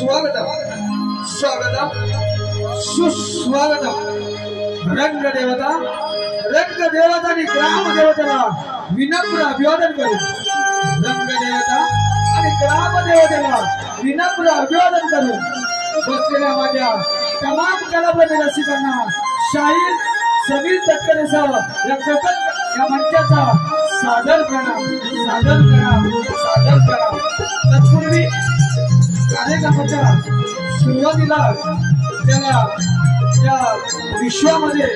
स्वागतम स्वागतम सुस्वागतम। रंगदेवता आणि ग्रामदेवतेला विनम्र अभिवादन करू। रंगदेवता आणि ग्रामदेवतेला विनम्र अभिवादन करू। बसलेल्या माझ्या तमाम कलाप्रेमी रसिकांना शाहीर समीर तटकरेसह या कोकण या मंचाचा सादर प्रणाम सादर प्रणाम सादर प्रणाम। तत्पूर्वी कार्यक्रमाच्या सुरुवातीला त्याला या विश्वामध्ये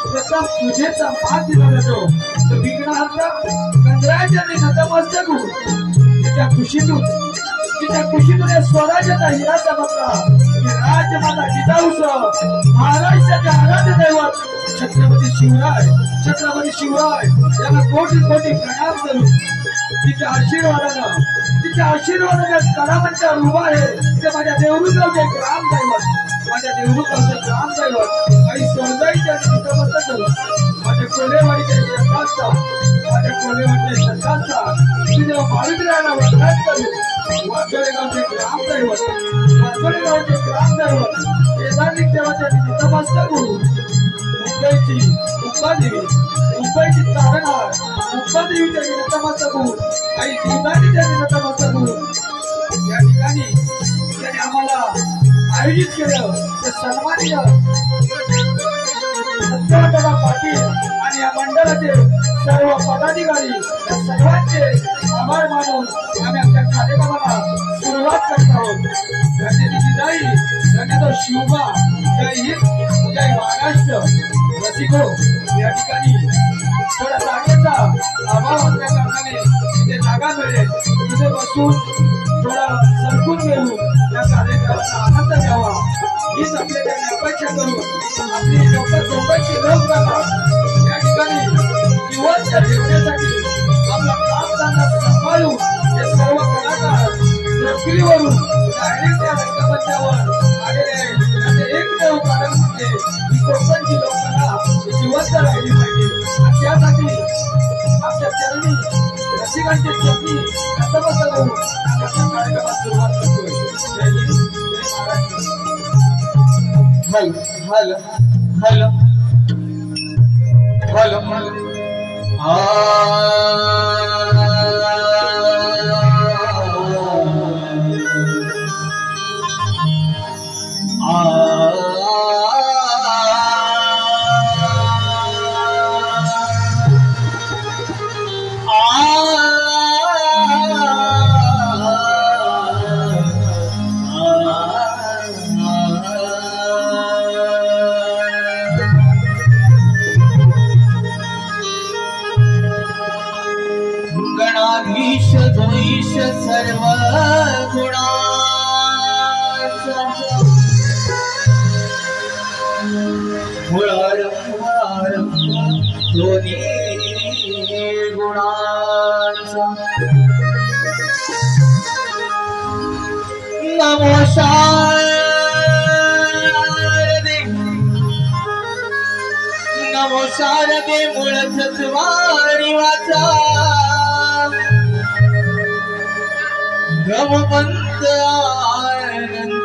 प्रथम पूजेचा मान दिला जातो। तो विघ्नहर्ता गणरायाच्या नतमस्तक होऊन तिच्या खुशीतून या स्वराज्याचा हिरा चमकला। राजमाता जिजाऊसह महाराष्ट्राचे आराध्य दैवत छत्रपती शिवराय यांना कोटी कोटी प्रणाम करू। तिच्या आशीर्वादाने कलामंचावर उभा आहे ते माझ्या देवरुगावचे ग्रामदैवत काही सोरगाईच्या नतमस्तक करू। माझ्या कोलेवाडीच्या तुझ्या बाळूरायाला वंदन करू। वाघोडेगावचे ग्रामदैवत केदारलिंग देवाच्या नतमस्तक होऊ। मुंबईची तारणहार मुंबादेवीच्या नतमस्तक होऊ। काही जीवदानीच्या नतमस्तक होऊ। या ठिकाणी त्यांनी आम्हाला आयोजित केलं ते सन्माननीय सत्यानंदराव पाटील आणि या मंडळाचे सर्व पदाधिकारी या सर्वांचे आभार मानून आम्ही आमच्या कार्यक्रमाला सुरुवात करत आहोत। धन्यवाद शिवबा, जय हिंद, जय महाराष्ट्र। रसिको, या ठिकाणी थोडा जागेचा अभाव असल्या कारणाने तिथे जागा मिळेल तिथे बसून थोडा सरकून घेऊ या कार्यक्रमाचा आनंद घ्यावा हीच आपल्याकडे अपेक्षा करू। आपली लोकांची लोककथा या ठिकाणी जीवनच्या ठेवण्यासाठी आपला कामधंदा सांभाळून हे सर्व कलाकार पृथ्वीवरून डायरेक्ट रंगमंचावर आलेले आहेत। त्याचे एकमेव कारण म्हणजे ही कोकणची लोककथा जिवंत राहिली पाहिजे आणि त्यासाठी आपल्या चरणी रसिकांचे चरणी नतमस्तक होऊन आपण कार्यक्रमात सुरुवात करतोय। जय हिंद, जय महाराष्ट्र। हॅलो गणाधीश द्वैश सर्व गुणांचा मुळारंभ दोन्ही गुणांचा नमो शारदे मूळ सत्वारी वाचा गमपंत आनंद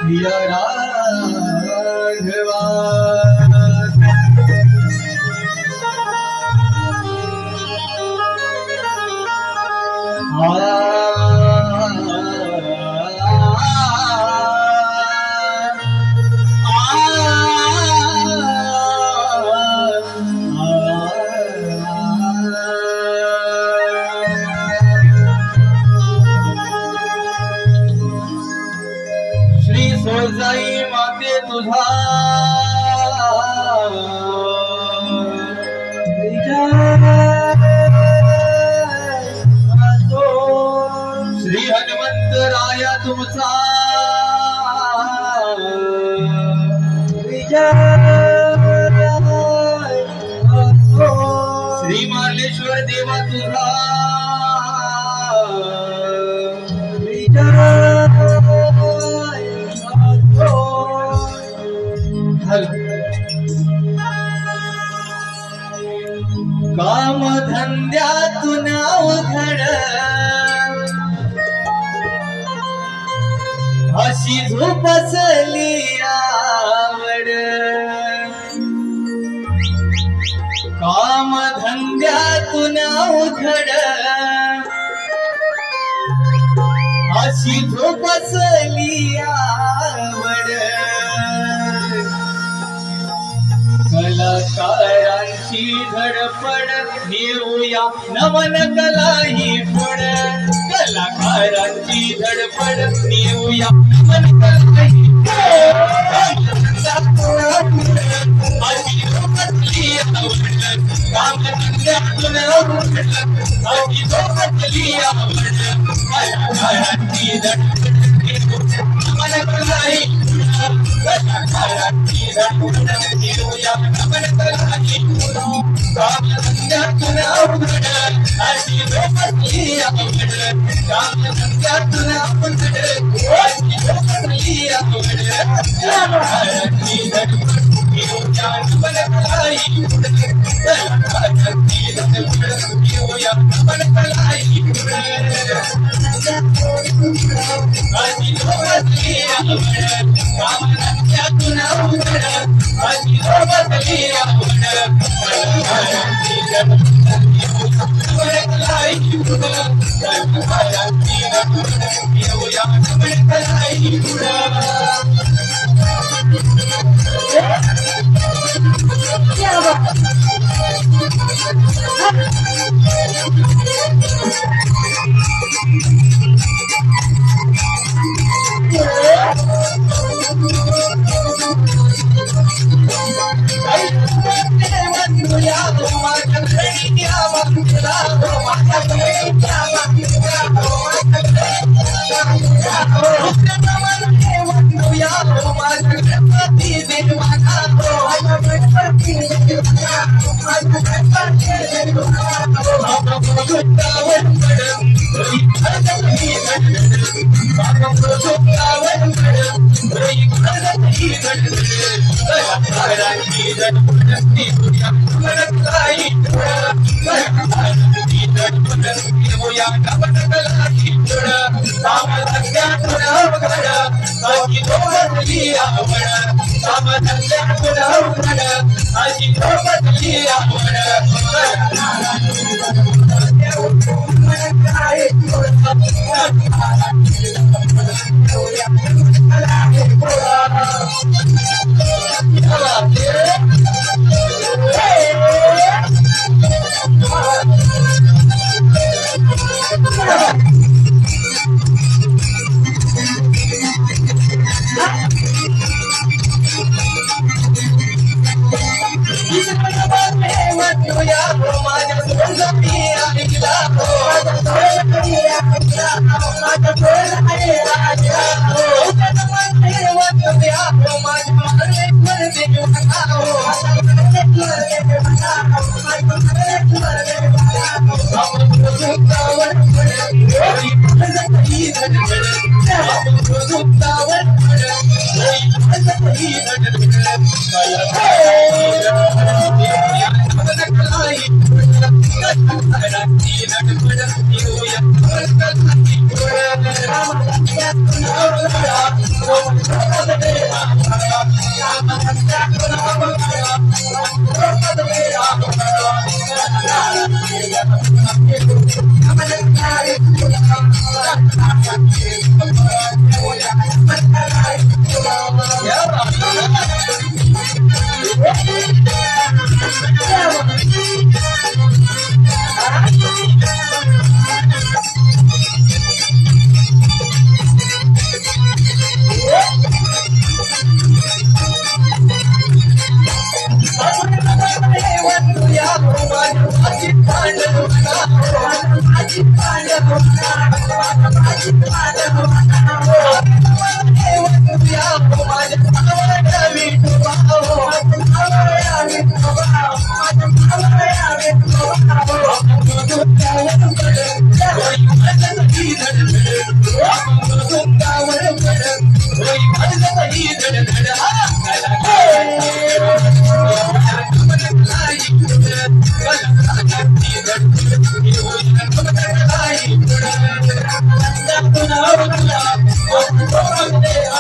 प्रिय राघवा सोजाई माते तुझा श्री हनुमंत राया तुमचा श्री मार्लेश्वर देवा तुझा काम धंद्यातून अवघड अशी झोपसली आवड काम धंद्यातून अवघड अशी झोपसली आवड कलाकारांची धडपड नेऊया नमन कलाही पुढ कलाकारांची धडपड नेऊया नमन कलाही अशी झोपसली आवड काम धंद्यातून अवघड अशी झोपसली आवड कलाकारांची धडपड नमन कलाही कलाकारांची धडपड नेऊया नमन कलाही काम धंद्यातून अवघड अशी झोपसली आवड काम धंद्यातून अवघड अशी झोपसली आवड कलाकारांची धडपड नेऊया नमन कलाही कलाकारांची धडपड नेऊया नमन कलाही अशी झोपसली आवड काम धंद्यातून अवघड अशी झोपसली आवड कलाकारांची धडपड नेऊया नमन कलाही कलाकारांची धडपड नेऊया नमन कलाही Thank you.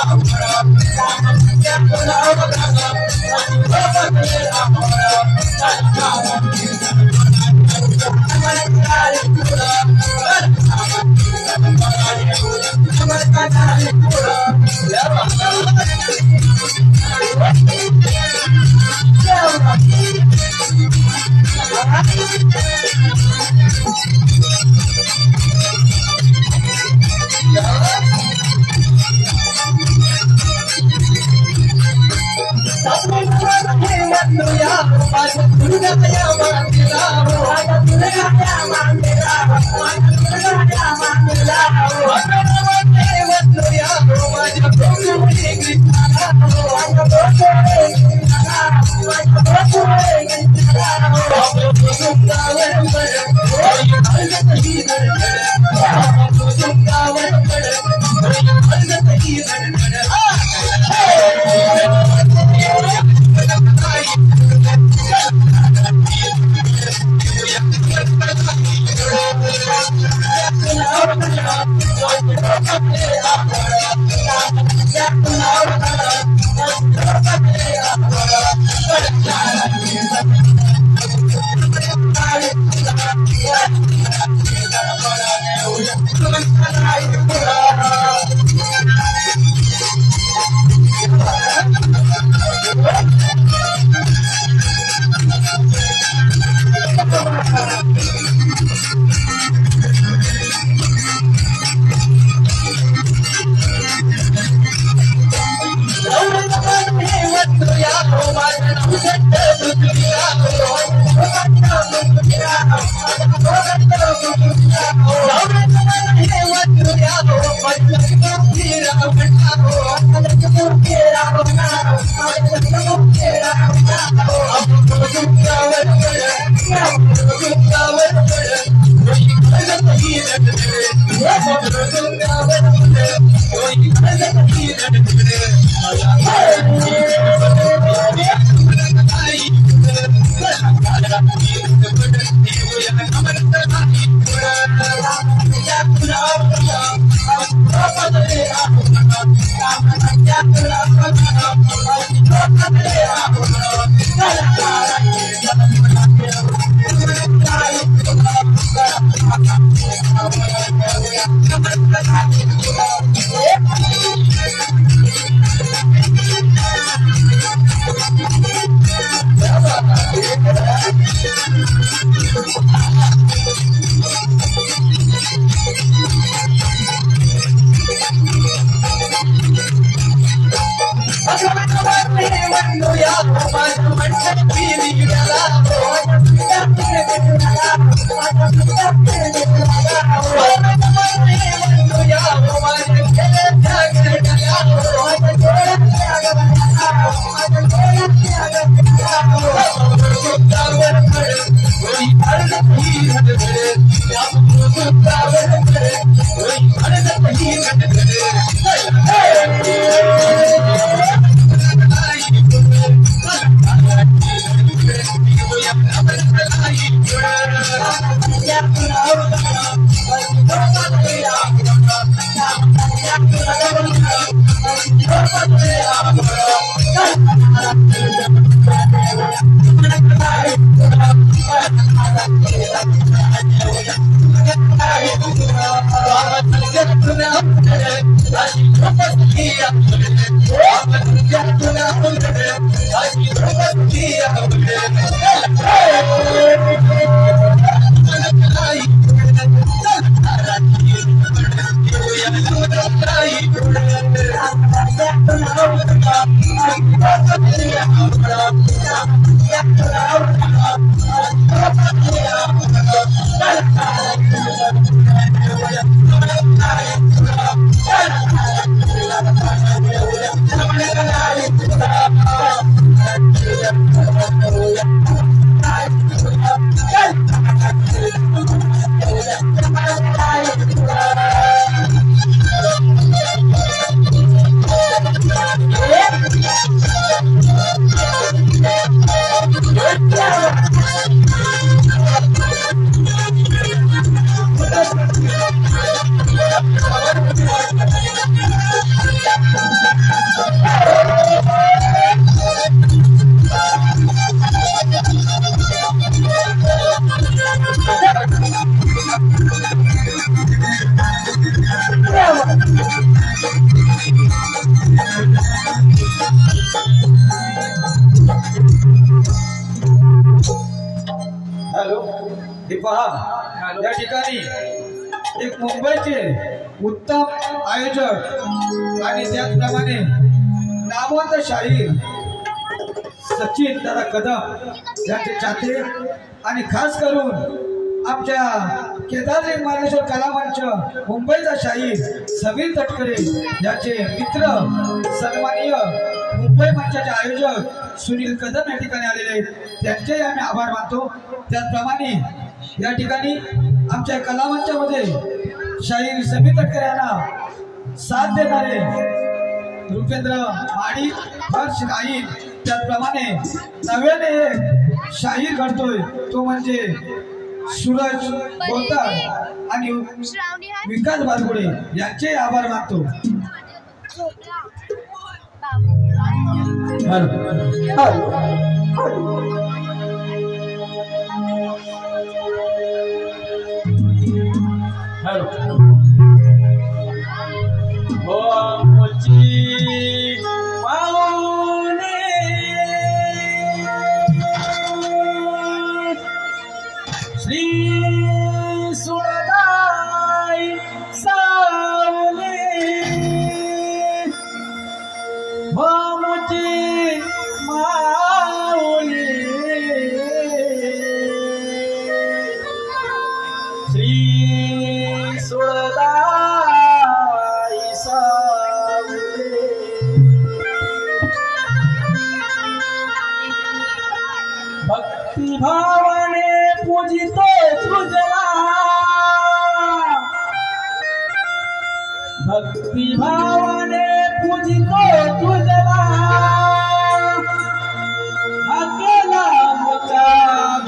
हॅलो, हे पहा, या ठिकाणी एक मुंबईचे उत्तम आयोजक आणि त्याचप्रमाणे नामवंत शाहीर सचिन दादा कदम यांचे चाहते आणि खास करून आमच्या केदारलिंग मार्लेश्वर कलामंच मुंबईचा शाहीर समीर तटकरे याचे मित्र सन्माननीय मुंबई मंचाचे आयोजक सुनील कदम या ठिकाणी आलेले त्यांचे आम्ही आभार मानतो। त्याचप्रमाणे या ठिकाणी आमच्या कलामंचामध्ये शाहीर समीर तटकरे यांना साथ देणारे रुपेंद्र माडी, हर्ष नाईक, त्याचप्रमाणे नव्याने एक शाहीर घडतोय तो म्हणजे सूरज बोलतात आणि विकास बारगुडे यांचे आभार मानतो। भक्ति भावने पूजितो तुझला, भक्ति भावने पूजितो तुझला, अकेला मोठा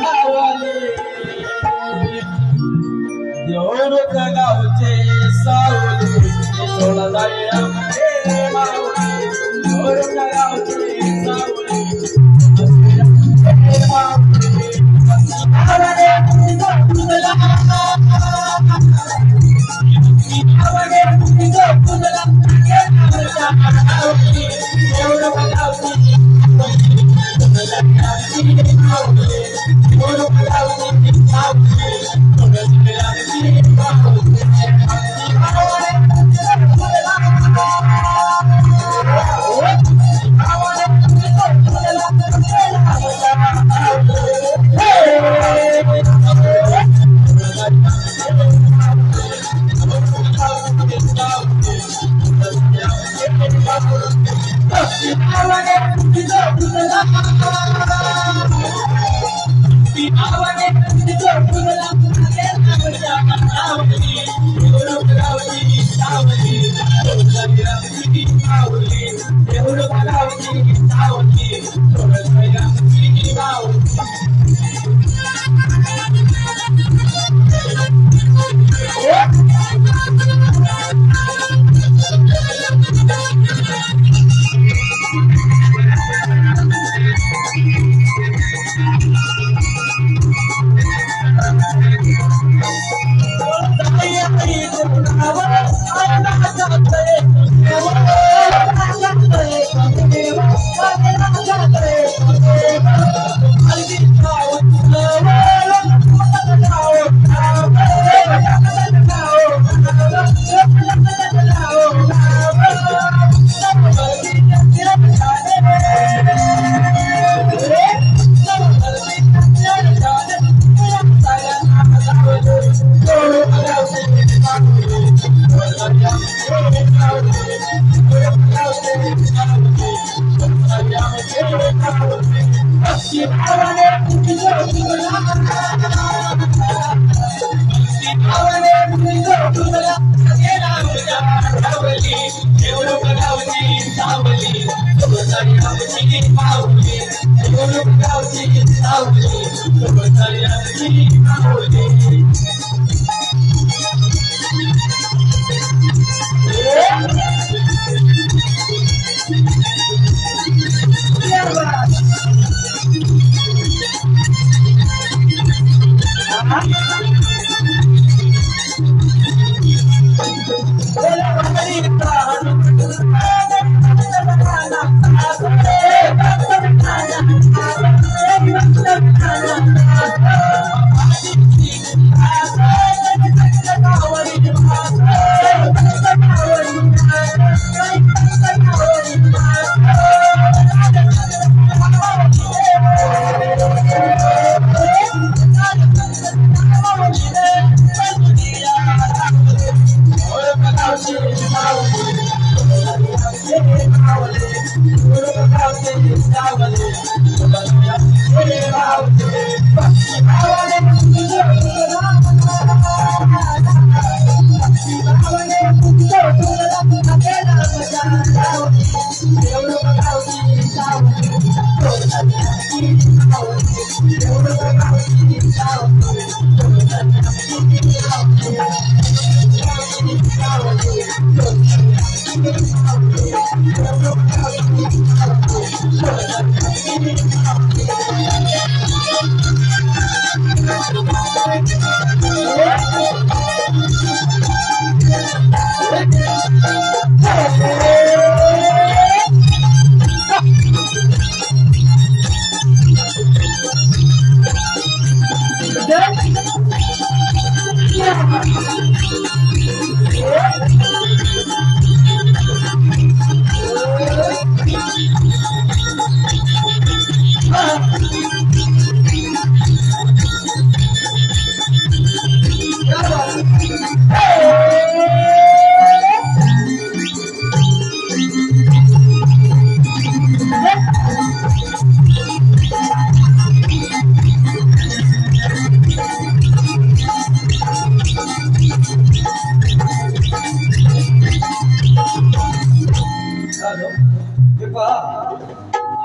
भावले देऊळक गावचे सावली सोळा रे माऊली, देऊळक गावचे सावली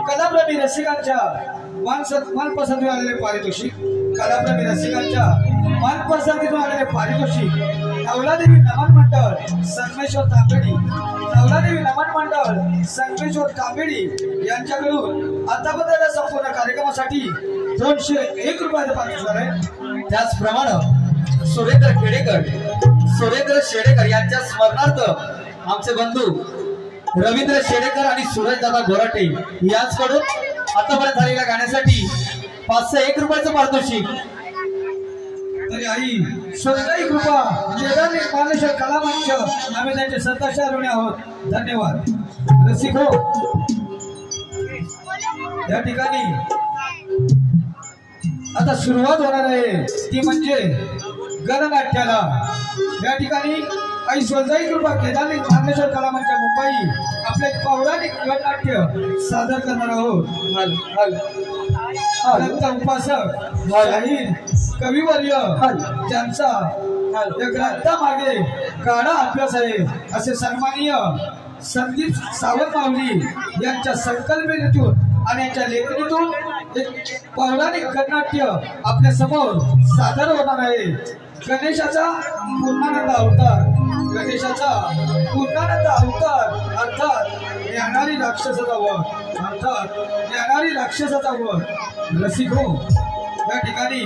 कलाप्रेमी रसिकांच्या मनपसंतीतून आलेले पारितोषिक, कलाप्रेमी रसिकांच्या मनपसंतीतून आलेले पारितोषिक नवलादेवी नमन मंडळ संगमेश्वर तांबेडी, नवलादेवी नमन मंडळ संगमेश्वर तांबेडी यांच्याकडून आतापर्यंत संपूर्ण कार्यक्रमासाठी 201 रुपयाचं पारितोषिक आहे। त्याचप्रमाणे सुरेंद्र शेडेकर यांच्या स्मरणार्थ आमचे बंधू रवींद्र शेडेकर आणि सूरज दादा गोराटे यांच्याकडून आतापर्यंत झालेल्या गाण्यासाठी 501 रुपयाचं पारितोषिक। तरी आई 101 रुपया केदारनाथ मार्लेश्वर कला मंच आम्ही त्यांचे सत्ताचार ऋणी आहोत। धन्यवाद रसिको। या ठिकाणी आता सुरुवात होणार आहे ती म्हणजे गणनाट्याला। या ठिकाणी आई 101 रुपया केदारनाथ मार्लेश्वर कला मंच मुंबई आपले पौराणिक गणनाट्य सादर करणार आहोत। उपासक शाहीर कविवर्य ज्यांचा या ग्रंथामागे गाढा अभ्यास आहे असे सन्माननीय संदीप सावंत माऊली यांच्या संकल्पनेतून आणि यांच्या लेखणीतून एक पौराणिक गणनाट्य आपल्या समोर सादर होणार आहे। गणेशाचा पूर्णानंद अवतार, गणेशाचा पूर्णानंद अवतार अर्थात ज्ञानारी राक्षसाचा वध, अर्थात ज्ञानारी राक्षसाचा वध। रसिको, या ठिकाणी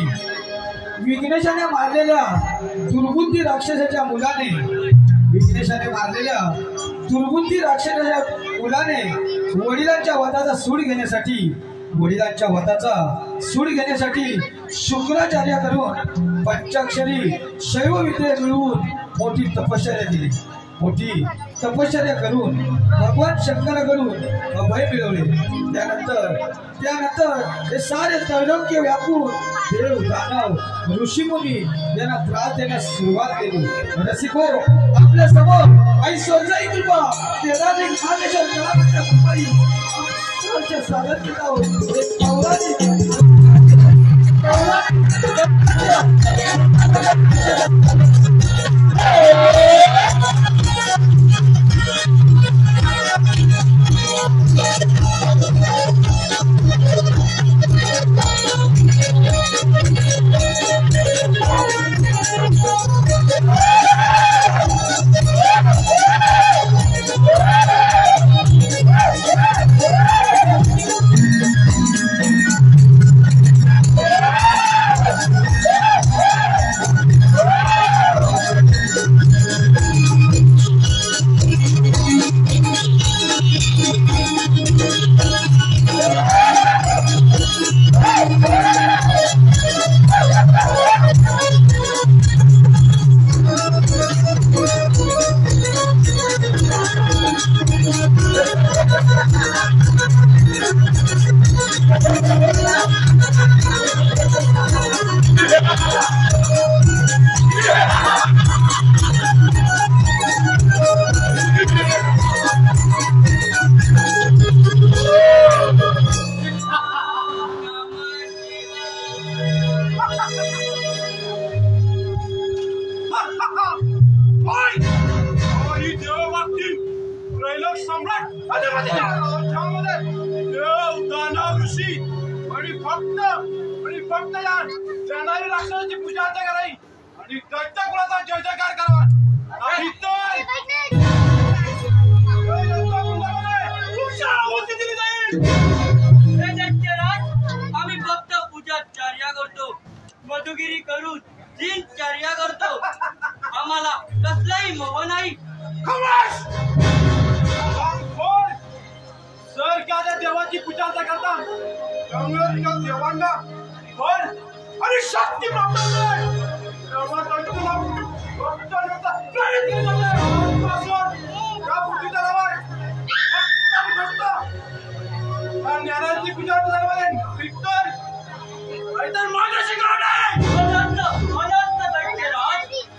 विघ्नेशाने मारलेल्या दुर्बुद्धी राक्षसाच्या मुलाने, विघ्नेशाने मारलेल्या दुर्बुद्धी राक्षसाच्या मुलाने वडिलांच्या वधाचा सूड घेण्यासाठी, वडिलांच्या वधाचा सूड घेण्यासाठी शुक्राचार्याकडून पंचाक्षरी शैव विद्या मिळवून मोठी तपश्चर्या केली, मोठी तपश्चर्या करून भगवान शंकराकडून अभय मिळवले। त्यानंतर हे सारे त्रैलोक्य व्यापून देव दानव ऋषीमुनी यांना त्रास देण्यास सुरुवात केली। रसिको, आपल्या समोर आई 101 रुपया केदारनाथ मार्लेश्वर कला मंच मुंबई स्वागत केलं आहोत। एक पौराणिक दैत्य कुळाचा जय जयकार करावा आम्ही फक्त पूजाचर्या करतो मधुगिरी करून दिनचर्या करतो आम्हाला कसलाही मोह नाही सर क्या त्या देवाची पूजा करता देवांना पण आणि शक्ती ज्ञानाची पूजा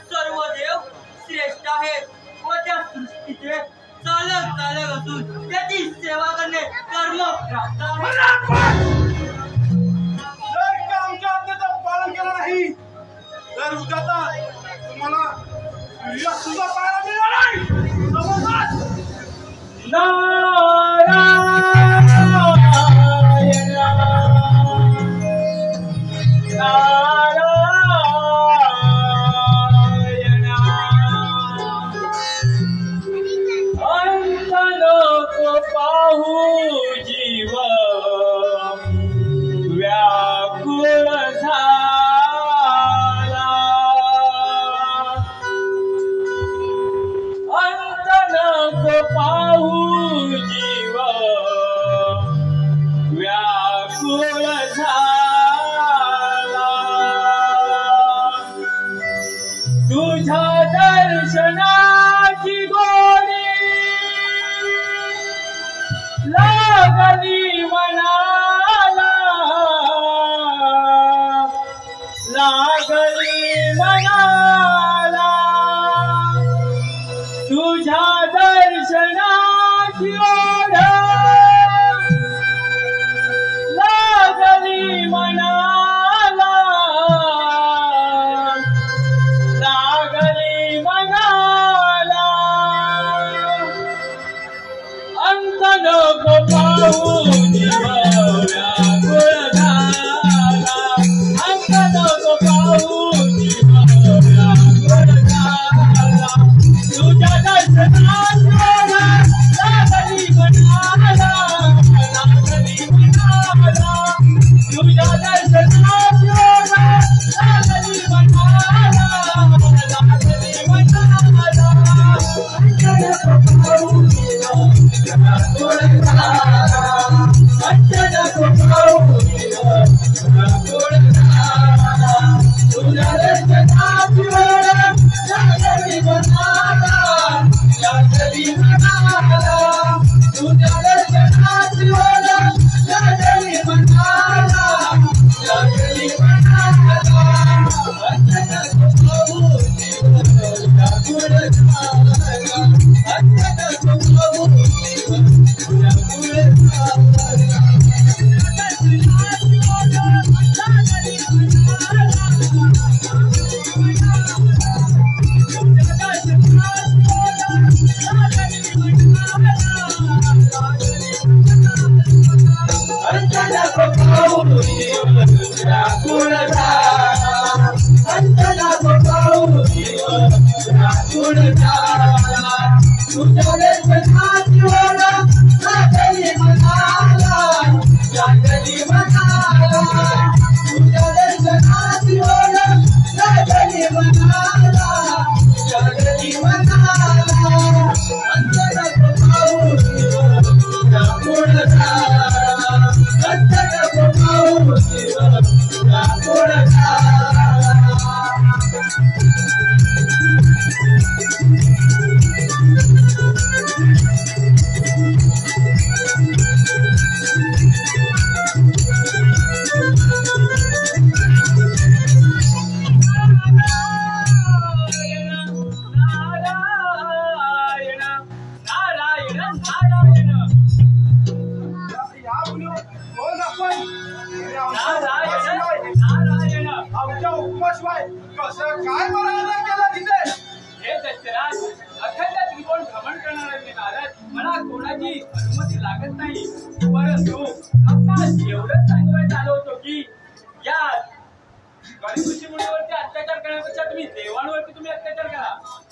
सर्व देव श्रेष्ठ आहेत व त्या सृष्टीचे चालक चालक असून त्याची सेवा करणे कर्म प्राप्त जर का आमच्या आज्ञेचं पालन केलं नाही तर उद्याचा तुम्हाला सूर्य सुद्धा पाहायला मिळणार नाही समजलात?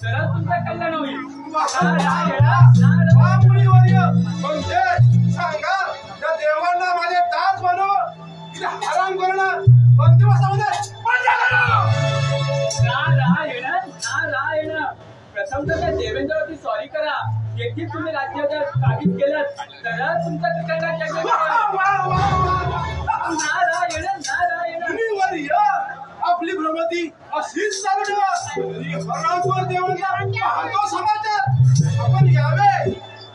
तरच तुमचं कल्याण होईल. वा मुनीवर्य, म्हणजे सांगा त्या देवांना माझे दास बनव की हराम करणं बंदिवासामध्ये बंद करा. नारायण प्रथम तर त्या देवेंद्रवरती सॉरी करा. एकटी तुम्ही राज्याच्या काबीज केलं तरच तुमचं कल्याण. नारायण मुनीवर्य, आपली भ्रमती अशीच चालू ठेवा. हरामखोर देवांना पाहतो समाचार आपण यावे.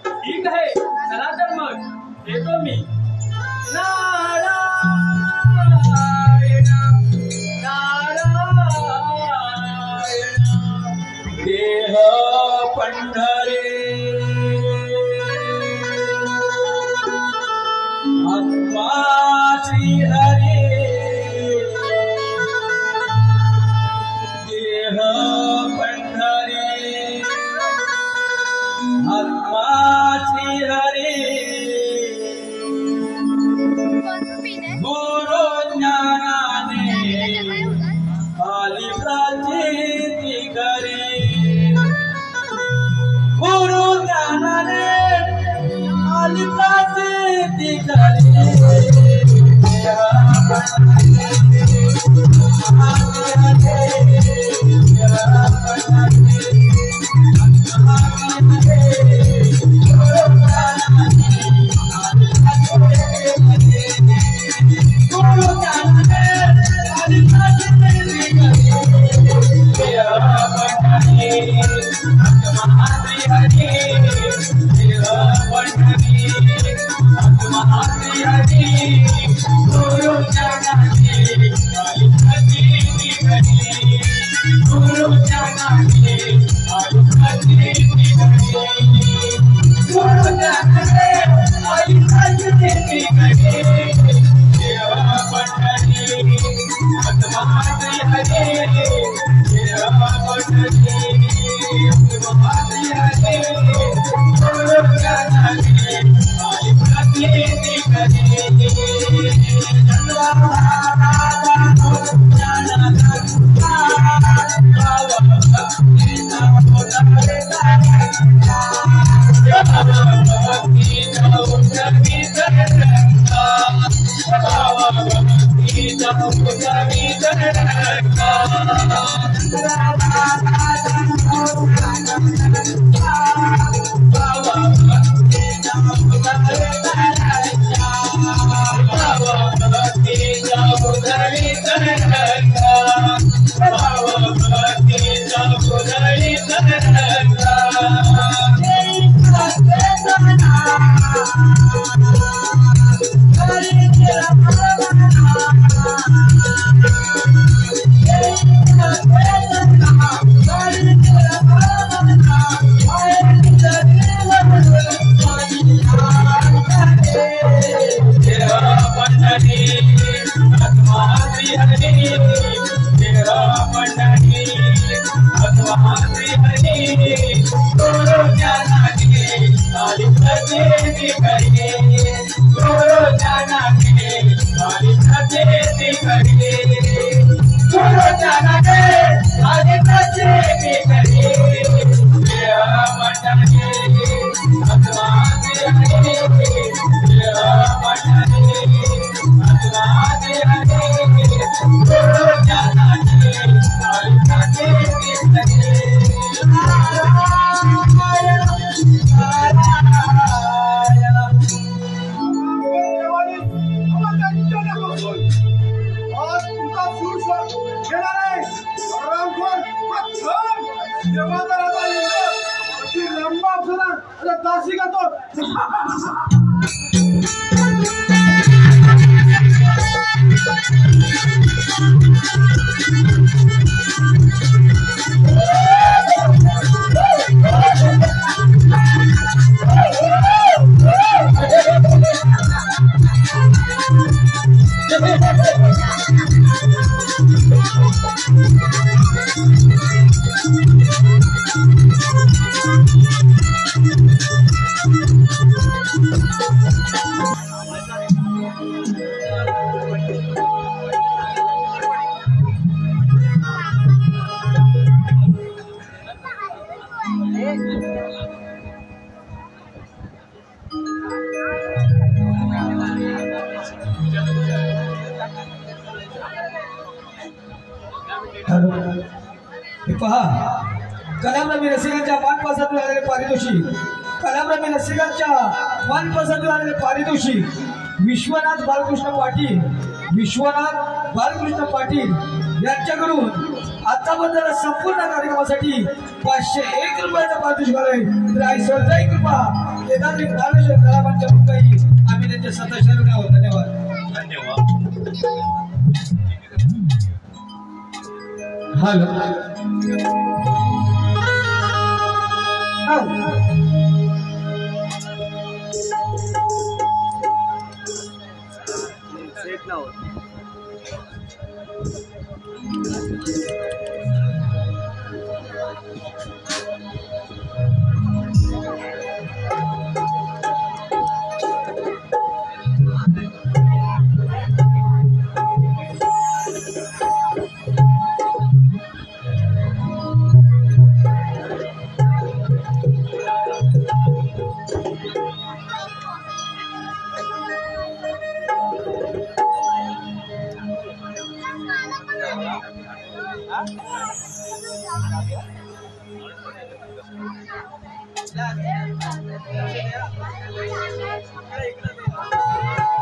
ठीक आहे, चला तर मग येतो मी. नारायण नारायण देह पंढरे आत्मा श्रीहरे. देह पंढरे आत्मा श्रीहरे. गुरु ज्ञानाने आली प्राचिती करे. गुरु ज्ञानाने आली प्राचिती करे. पहा कलामरमी रसिकांच्या मानपसातून आलेले पारितोषिक कलामरमी रसिकांच्या मानपसातून आलेले पारितोषिक विश्वनाथ बालकृष्ण पाटील यांच्याकडून आताबद्दल संपूर्ण कार्यक्रमासाठी 501 रुपयाचा पारितोषिक आले तर आई सरदाई कृपा केदारजी ज्ञानेश्वर कलामांच्या मुखाई आम्ही त्यांच्या सदस्यांना आहोत. धन्यवाद. हॅलो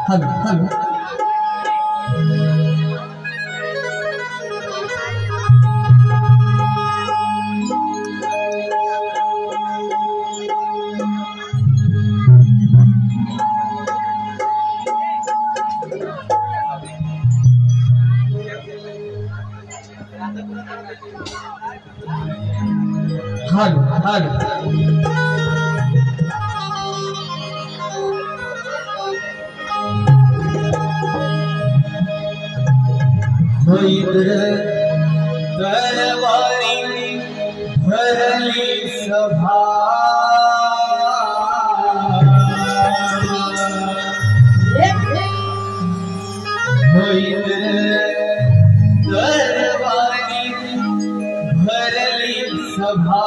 हॅलो हॅलो दरबारी भरली सभा दरबारी भरली सभा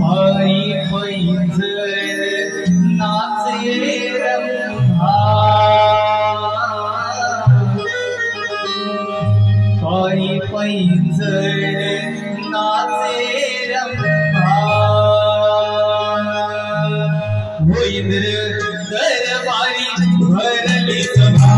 पायी पैंजर नाचे पायी पैंजर नाचे रंभा होईंद्र दरबारी भरली सभा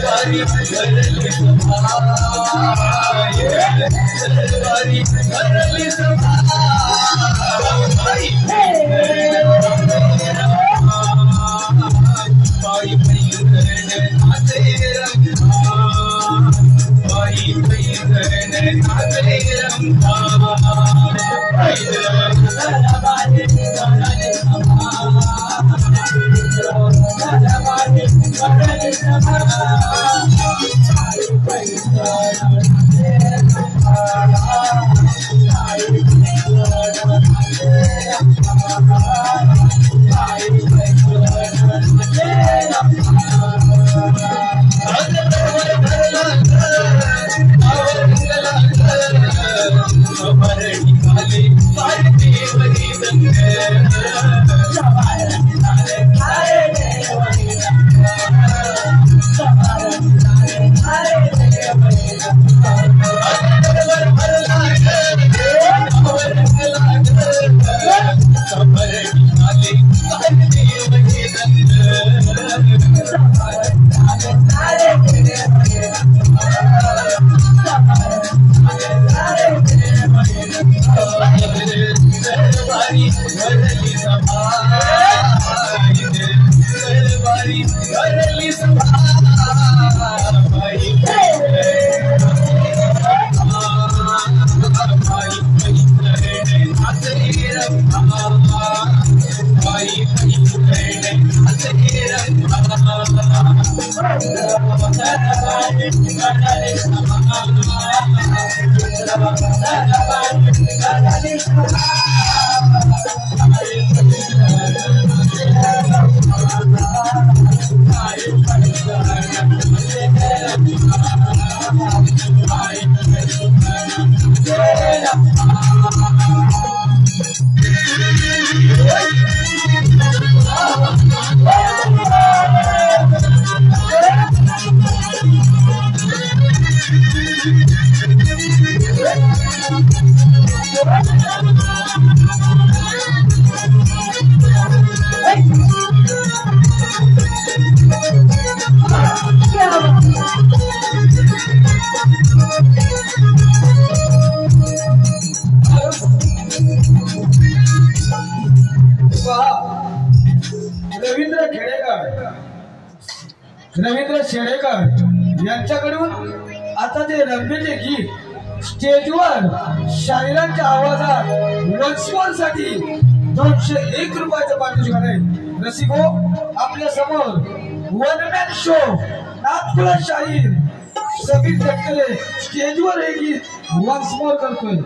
दरबारी भरली सभा पायी पैंजर नाचे रंभा रवींद्र शेडेकर यांच्याकडून आता ते रंगेचे गीत स्टेजवर शाहिरांच्या आवाजात वन्समोर साठी 201 रुपयाचं पारितोषिक आहे. रसिको, आपल्या समोर वन मॅन शो नाथकुला शाहीर समीर तटकरे स्टेजवर हे गीत वन्समोर करतोय.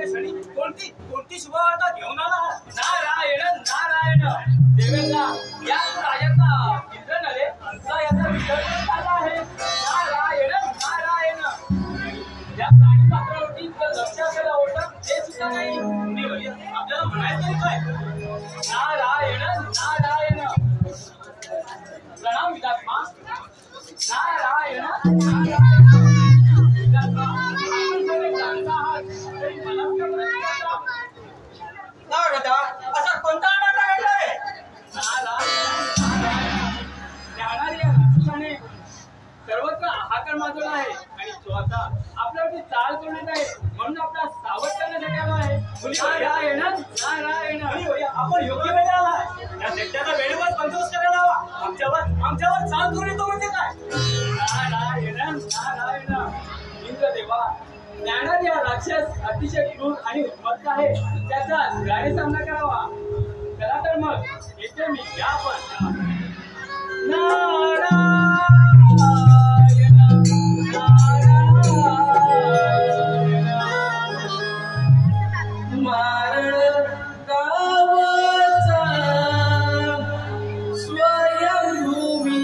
कोणती शुभवार्ता घेऊन आला? नारायण नारायण देवेंद्र या राजाचा इंद्र नरे असा याचा विचार झाला आहे. नारायण नारायण या प्राणी पात्रावरती लक्ष असायला आवडतं ते सुद्धा नाही. आपल्याला म्हणायचं काय? नारायण नारायण प्रणाम विधात्मा. नारायण नारायण विधात्मा असा कोणता अनाथ आहे? ज्ञानाने या राक्षसाने सर्वत्र हाहाकार माजवला आहे आणि तो आता आपल्यावरती चाल करण्यात आहे म्हणून आपला सावध करण्यासाठी आला आहे. नारायण नारायण आपण योग्य वेळेला आला. या दैत्याचा वेळेवर बंदोबस्त करायला हवा. आमच्यावर चाल करून येतो म्हणजे काय? नारायण नारायण इंद्रदेवा ज्ञानाने हा राक्षस अतिशय क्रूर आणि उन्मत्त आहे. त्याचा धीराने सामना करावा. चला तर मग येथे मी या पण नारायण मारण गावाचा स्वयंभूमी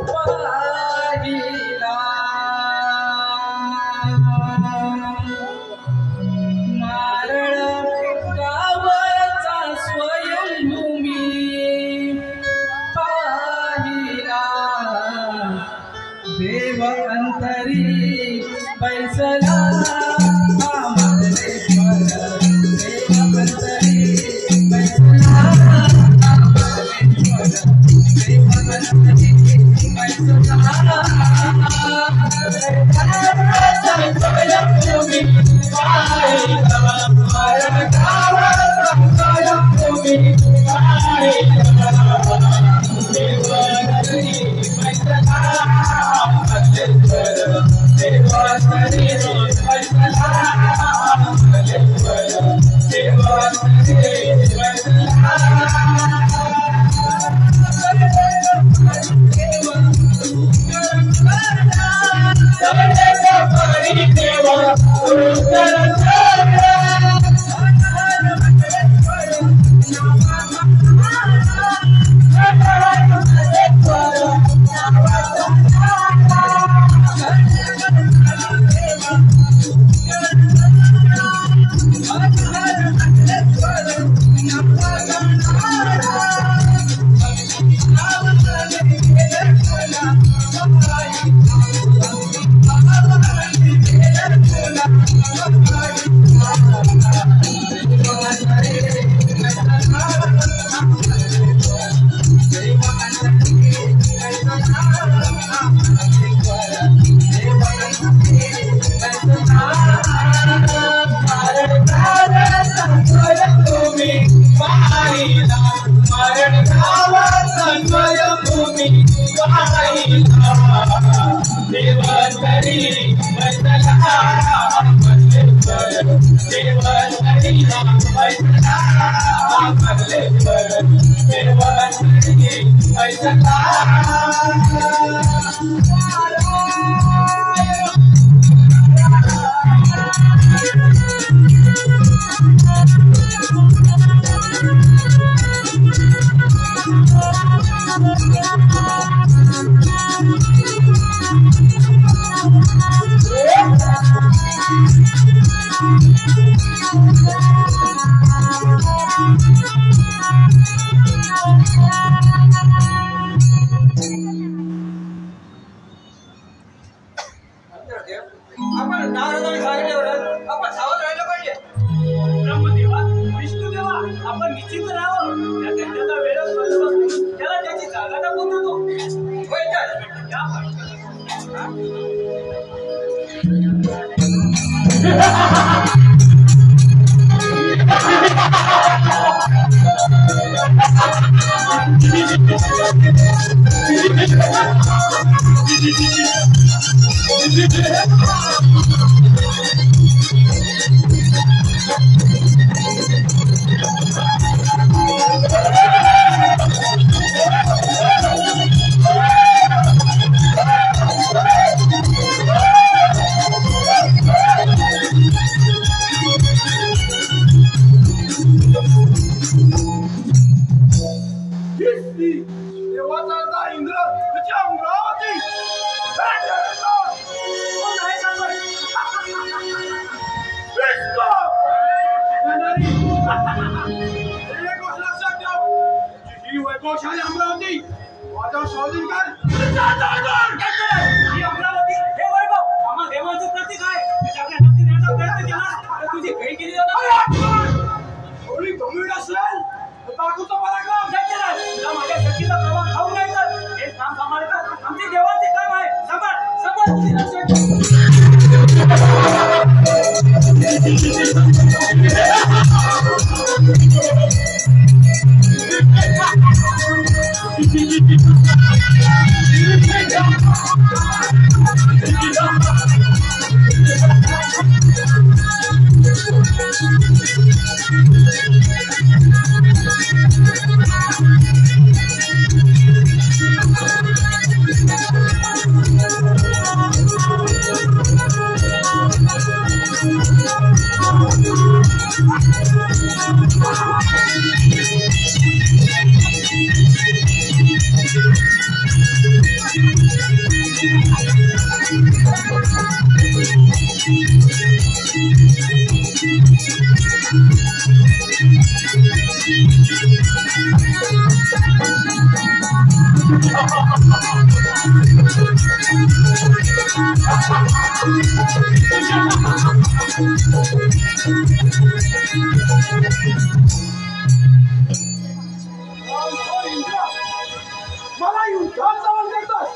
पाहिला. मारण गावाचा स्वयंभूमी पाहिला. देव अंतरी बैसला Thank you. आपण नारदाने सांगितल्यावर आपण सावध राहिलं पाहिजे. ब्रह्मदेवा, विष्णुदेवा, आपण निश्चित राहावं. त्या त्यांच्याचा वेळच बंदोबस्त त्याला त्याची जागा टाकून देतो. होय तर या देवाचा इंद्र त्याची अमरावती ही वैभवशाली अमरावती माझा स्वाधीन कर. ही अमरावती हे वैभव आम्हा देवांचं प्रतीक आहे. त्याच्याकडे हाती नेण्याचा प्रयत्न केला तर तुझी भेट केली जाणार. थोडी गंभीर असेल तर दाखवतो पराक्रम. तुला माझ्या शक्तीचा प्रभाव खाऊ नाही तर हे काम सांभाळतात आमचे देवाचे काम आहे. सांभाळ तुझी रक्षा. मला युद्धात जाऊन करतोस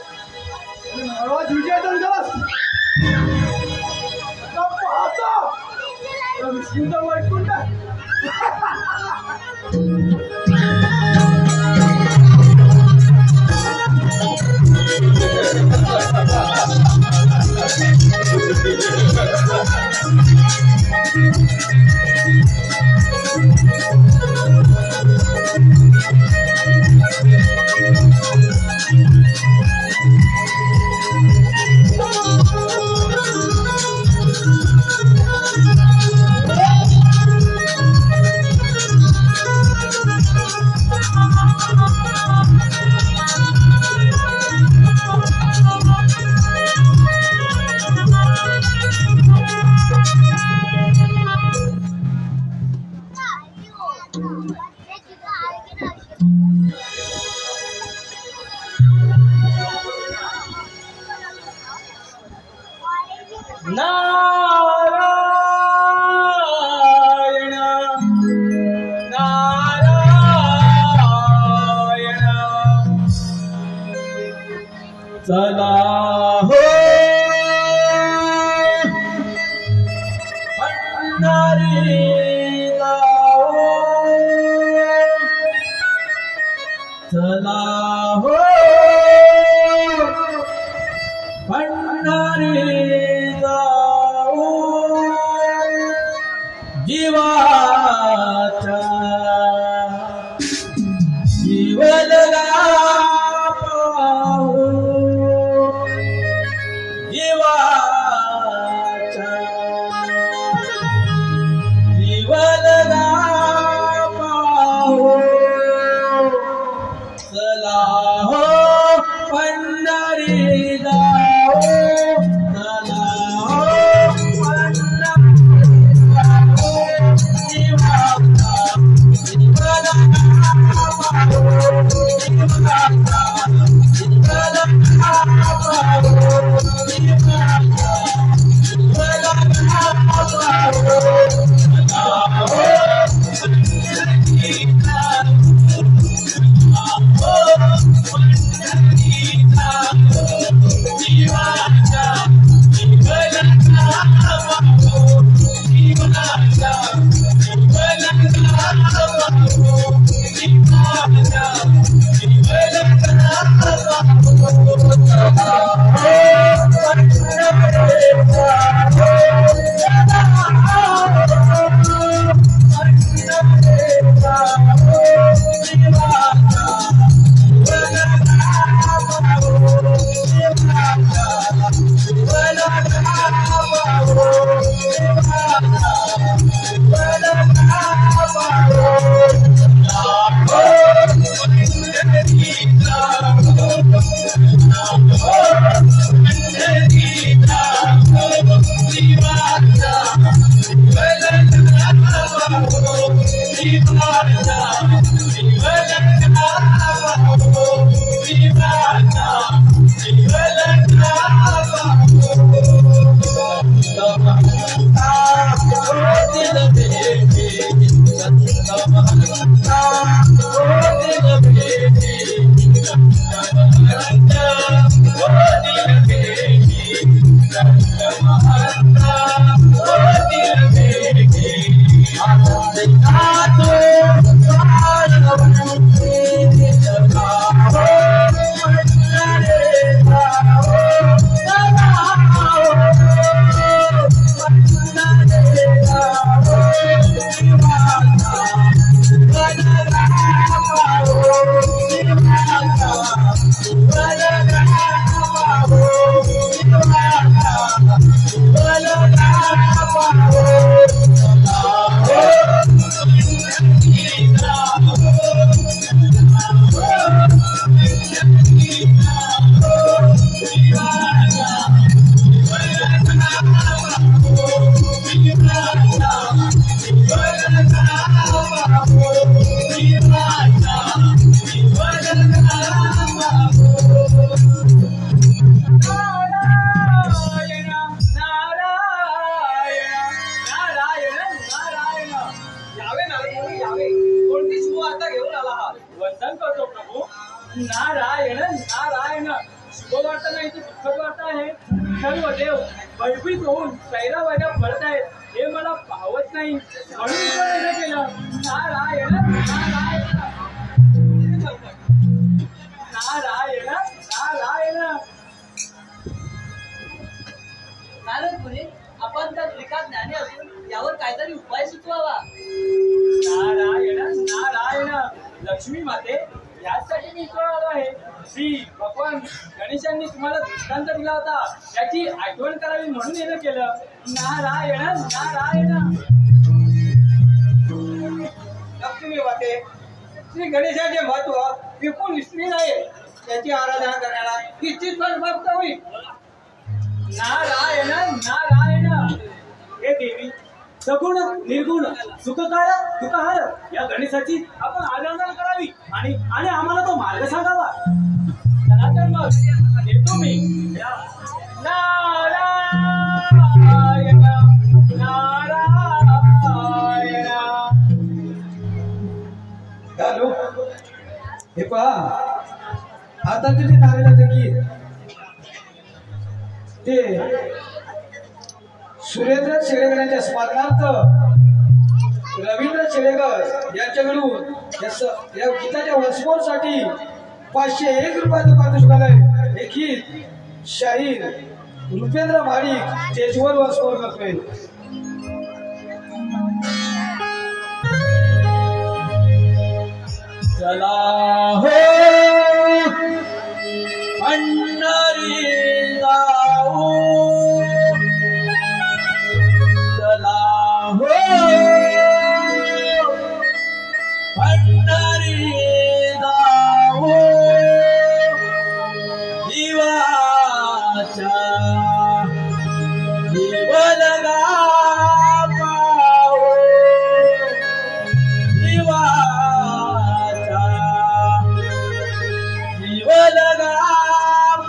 आवाज विजयाचा झालास. पाहतो विष्णूचा वैकुंठ चला हो पंढरी जाओ, चला हो पंढरी जाओ, जीवाचा जीव लगा चला हो पंढरी जाओ, चला नारायण नारायण शुभ वार्ता नाही ती दुःखद वार्ता आहे. सर्व देव भयभीत होऊन सैरावैरा पडत आहेत हे मला पाहवत नाही म्हणून मी केलं. नारायण नारायण नारायण नारायण. नारद मुनी, आपण त्या त्रिकाल ज्ञानी असून यावर काहीतरी उपाय सुचवावा. नारायण नारायण. लक्ष्मी माते, यासाठी मी इकडे आलो आहे. श्री भगवान गणेशांनी तुम्हाला दृष्टांत दिला होता याची आठवण करावी म्हणून येणं केलं. नारायण नारायण. लक्ष्मी माते, श्री गणेशाचे महत्व विपुल विस्तृत आहे. त्याची आराधना करण्याला निश्चित फळ प्राप्त होईल. नारायण नारायण. हे देवी, सगुण निर्गुण सुखकार दुःखहार या गणेशाची आपण आराधना करावी आणि आणि आम्हाला तो मार्ग सांगावा. चला तर मग येतो मी. नारायण नारायण. हॅलो, हे पहा, आता तुझे नारेलाचं गीत ते सुरेंद्र शेडेकर स्मरणार्थ रवींद्र शेडेकर यांच्याकडून या गीताच्या वसपोरसाठी 501 रुपयाचं पारितोषिक आलंय. हे गीत शाहीर रुपेंद्र माडिक तेजवर वसपोर करतोय. चला हो पंढरी जाऊ, चला हो पंढरी जाऊ, जीवाच्या जीवलगा पाहू, जीवाच्या जीवलगा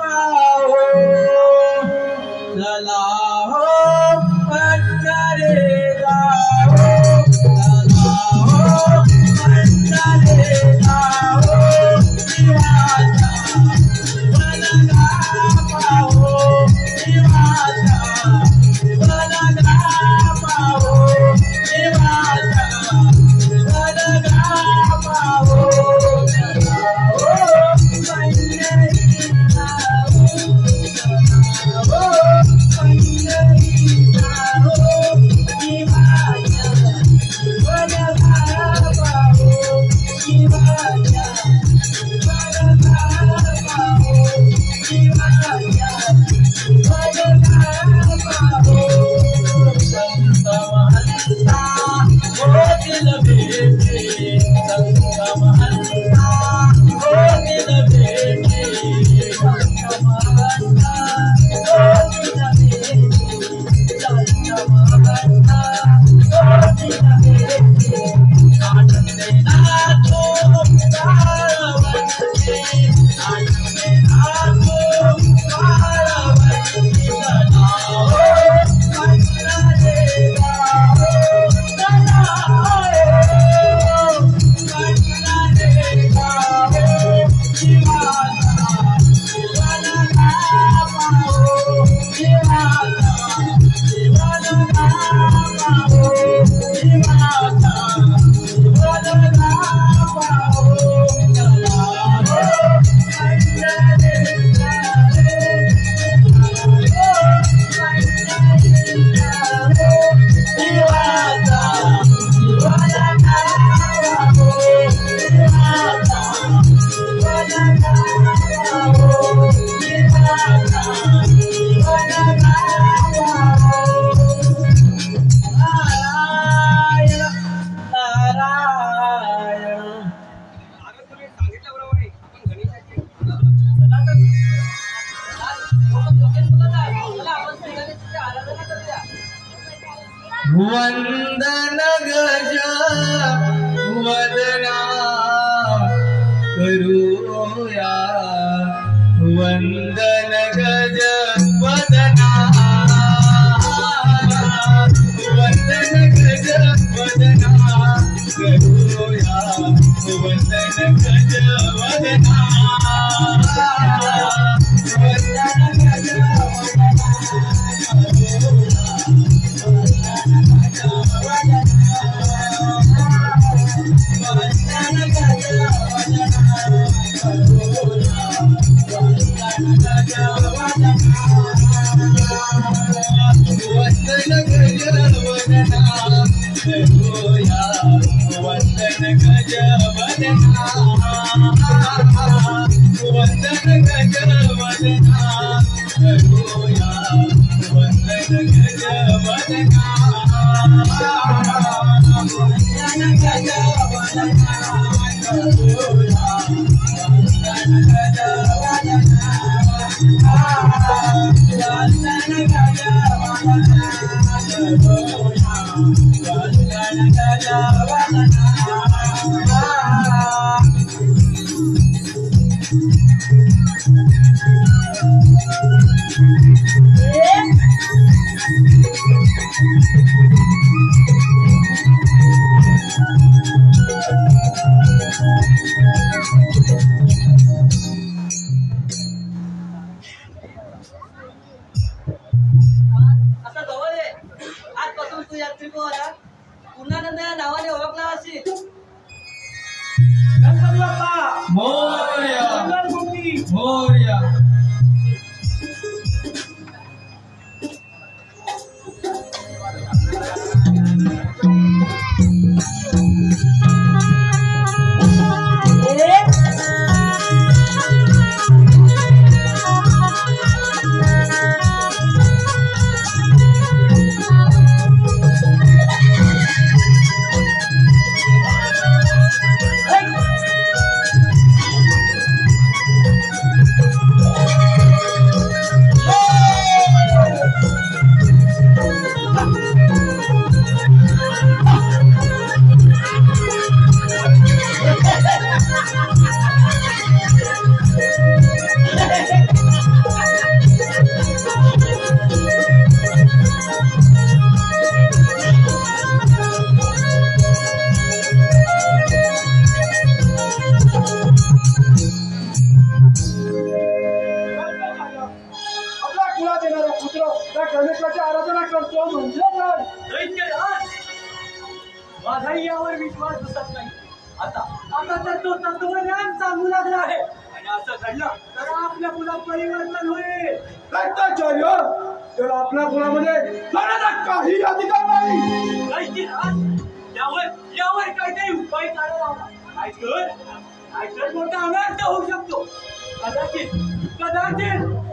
पाहू. चला हो पंढरी जाऊ, चला हो पंढरी जाऊ, जीवाच्या जीवलगा पाहू, जीवाच्या जीवलगा पाहू, जीवाच्या जीवलगा पाहू. चला हो पंढरी जाऊ, चला हो पंढरी वंदन गज वदना करूया वंदन गज वदना वंदन गज वदना करूया वंदन गज वदना आता जवळ ये. आजपासून तू यात्रिको आला पूर्णानंद या नावाने ओळखला असेल. गणपती बाप्पा मोरया मंगलमूर्ती. मोरया आपल्या कुळात येणारा पुत्र त्या गणेशाची आराधना करतो म्हणजे काय? दैत्यराज, माझाही यावर विश्वास बसत नाही. आता आता तर तो तत्वज्ञान सांगू लागला आहे आणि असं घडलं तर आपल्या मुलात परिवर्तन होईल. दैत्याचार्य तर आपल्या कुळामध्ये लढण्याचा काही अधिकार नाही. दैत्यराज, यावर काहीतरी उपाय काढायला हवा. नाहीतर मोठा अनर्थ होऊ शकतो. कदाचित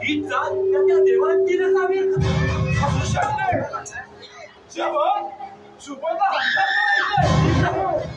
ही जात त्या देवांची नसावी. असू शकते. जेव्हा सुपरला हत्या करायचे.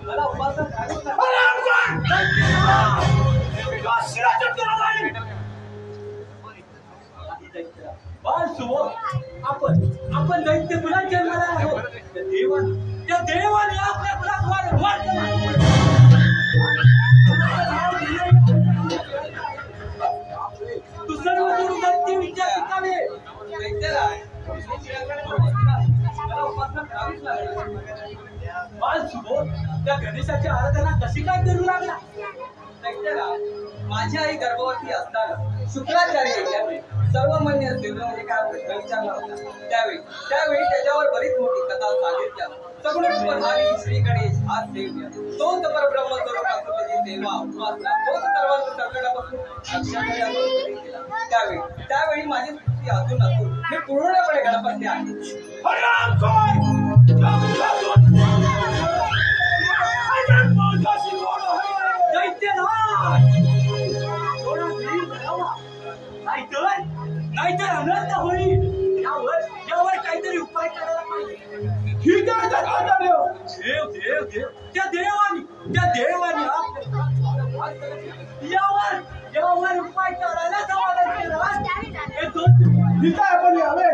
मला उपासना आपण दैत्य कुलात जन्माला आहोत. त्या देवाने आपल्या कुलात वाढ तू सर्व सोडून दैत्य विद्या शिकावे. त्या गणेशाची आराधना कशी काय करू लागला? माझी आई गर्भवती असताना शुक्राचार्य यांनी सर्वमान्य देवला म्हणजे काय प्रश्न विचारला होता. त्यावेळी त्याच्यावर बरीच मोठी कथा सांगितल्या. सगुणेश्वर श्री गणेश हाच देव, तोच परब्रह्म स्वरूपात त्याची सेवा उपासना, तोच सर्वांचं संकटापासून रक्षण केला. त्यावेळी माझी स्थिती असून मी पूर्णपणे गणपती आहे. नाहीतर अनर्थ होईल. यावर काहीतरी उपाय करायला पाहिजे. ठीक आहे देव त्या देवानी यावर उपाय करायला समाधान केला. ठीक आहे आपण यावे.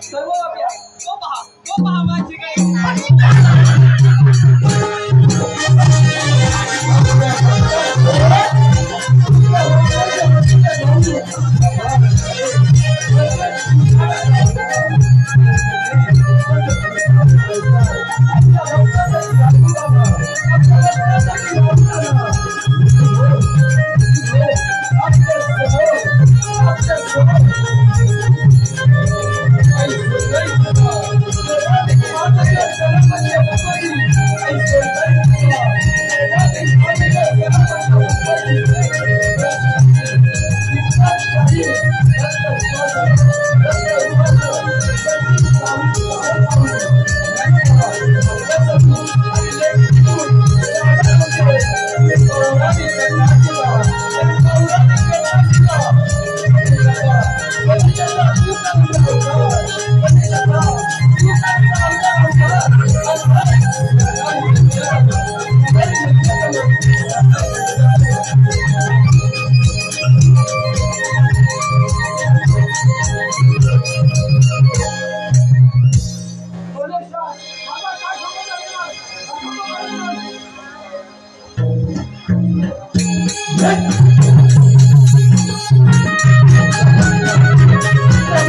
सर्वव्यापी आहे. तो पहा माझी काही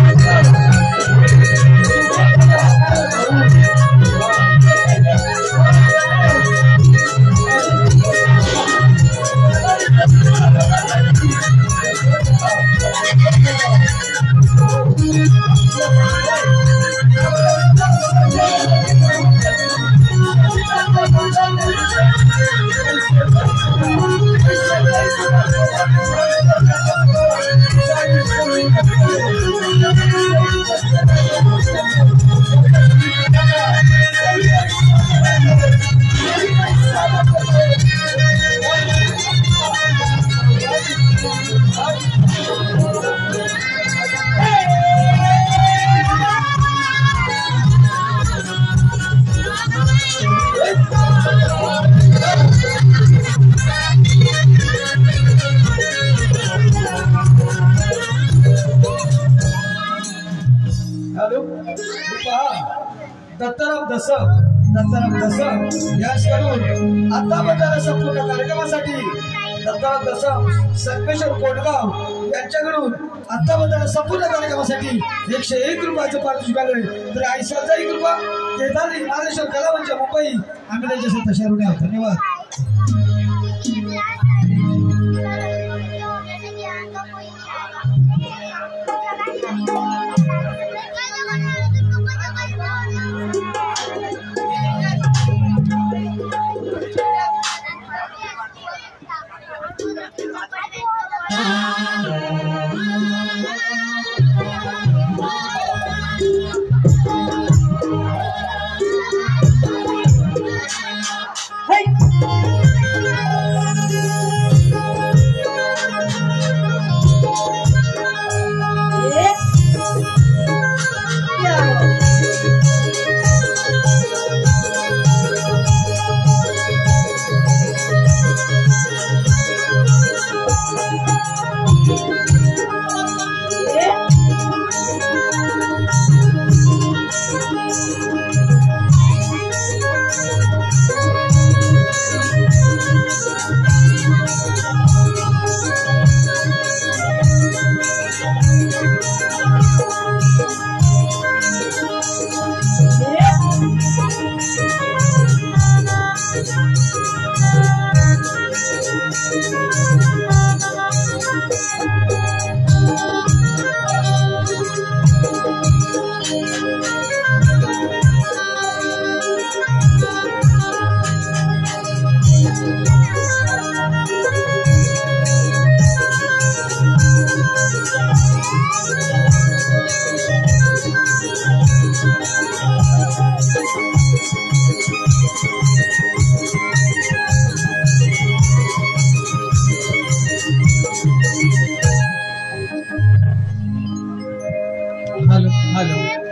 Hey! याचकडून आतापर्यंत संपूर्ण कार्यक्रमासाठी दत्ताराम दसम सर्वेश्वर कोटगाव यांच्याकडून आतापर्यंत संपूर्ण कार्यक्रमासाठी 101 रुपयाचं पारितोषिक आलंय. तर आई सरदारी कृपा केदारी नागेश्वर कलावंत मुंबई आम्ही त्यांच्याशी तशा ऋणी आहोत. धन्यवाद.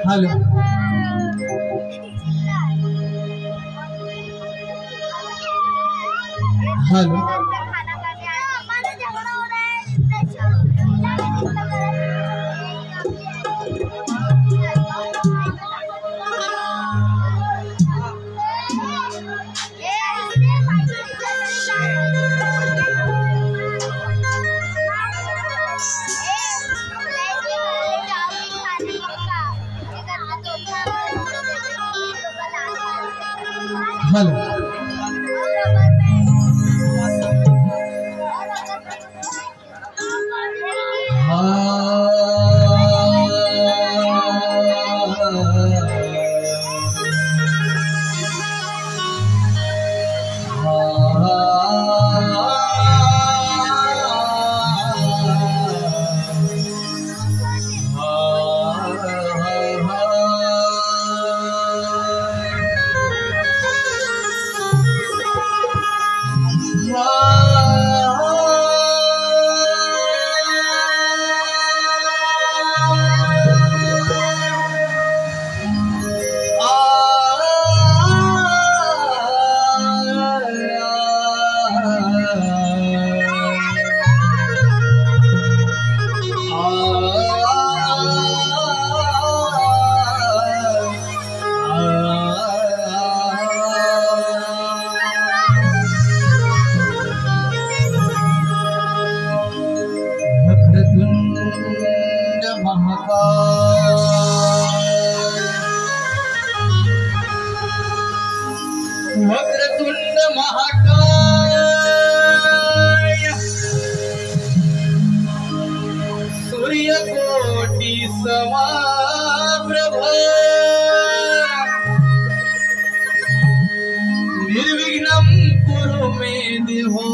हॅलो हॅलो हॅलो वक्रतुंड महाकाय सूर्यकोटि समप्रभ निर्विघ्नं कुरु मे देवो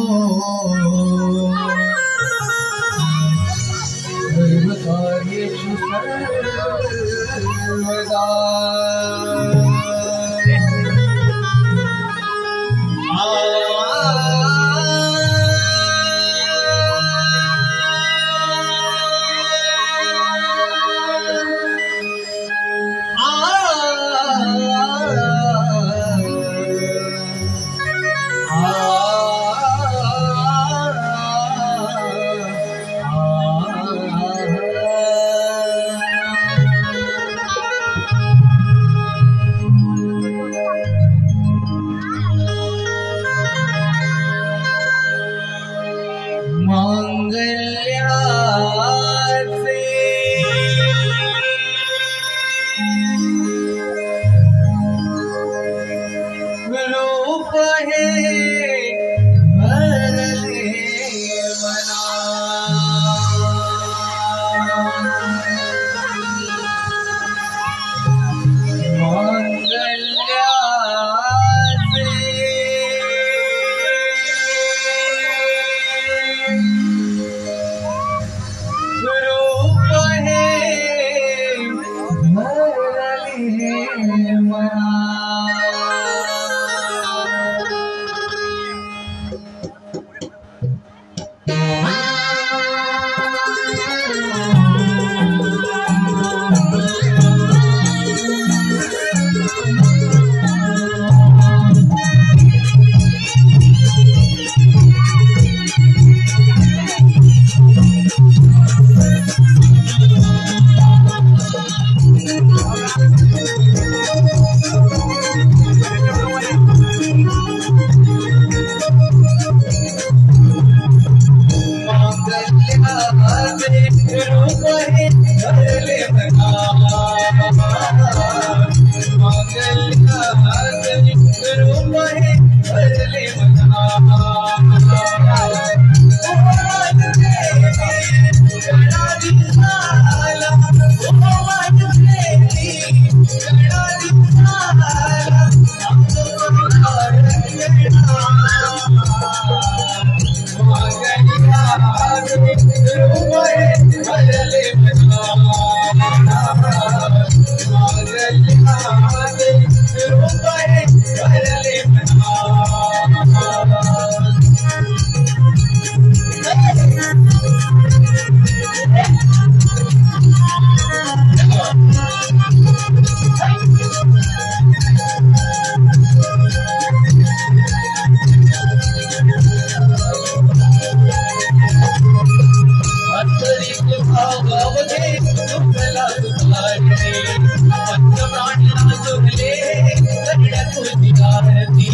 तुझी आरती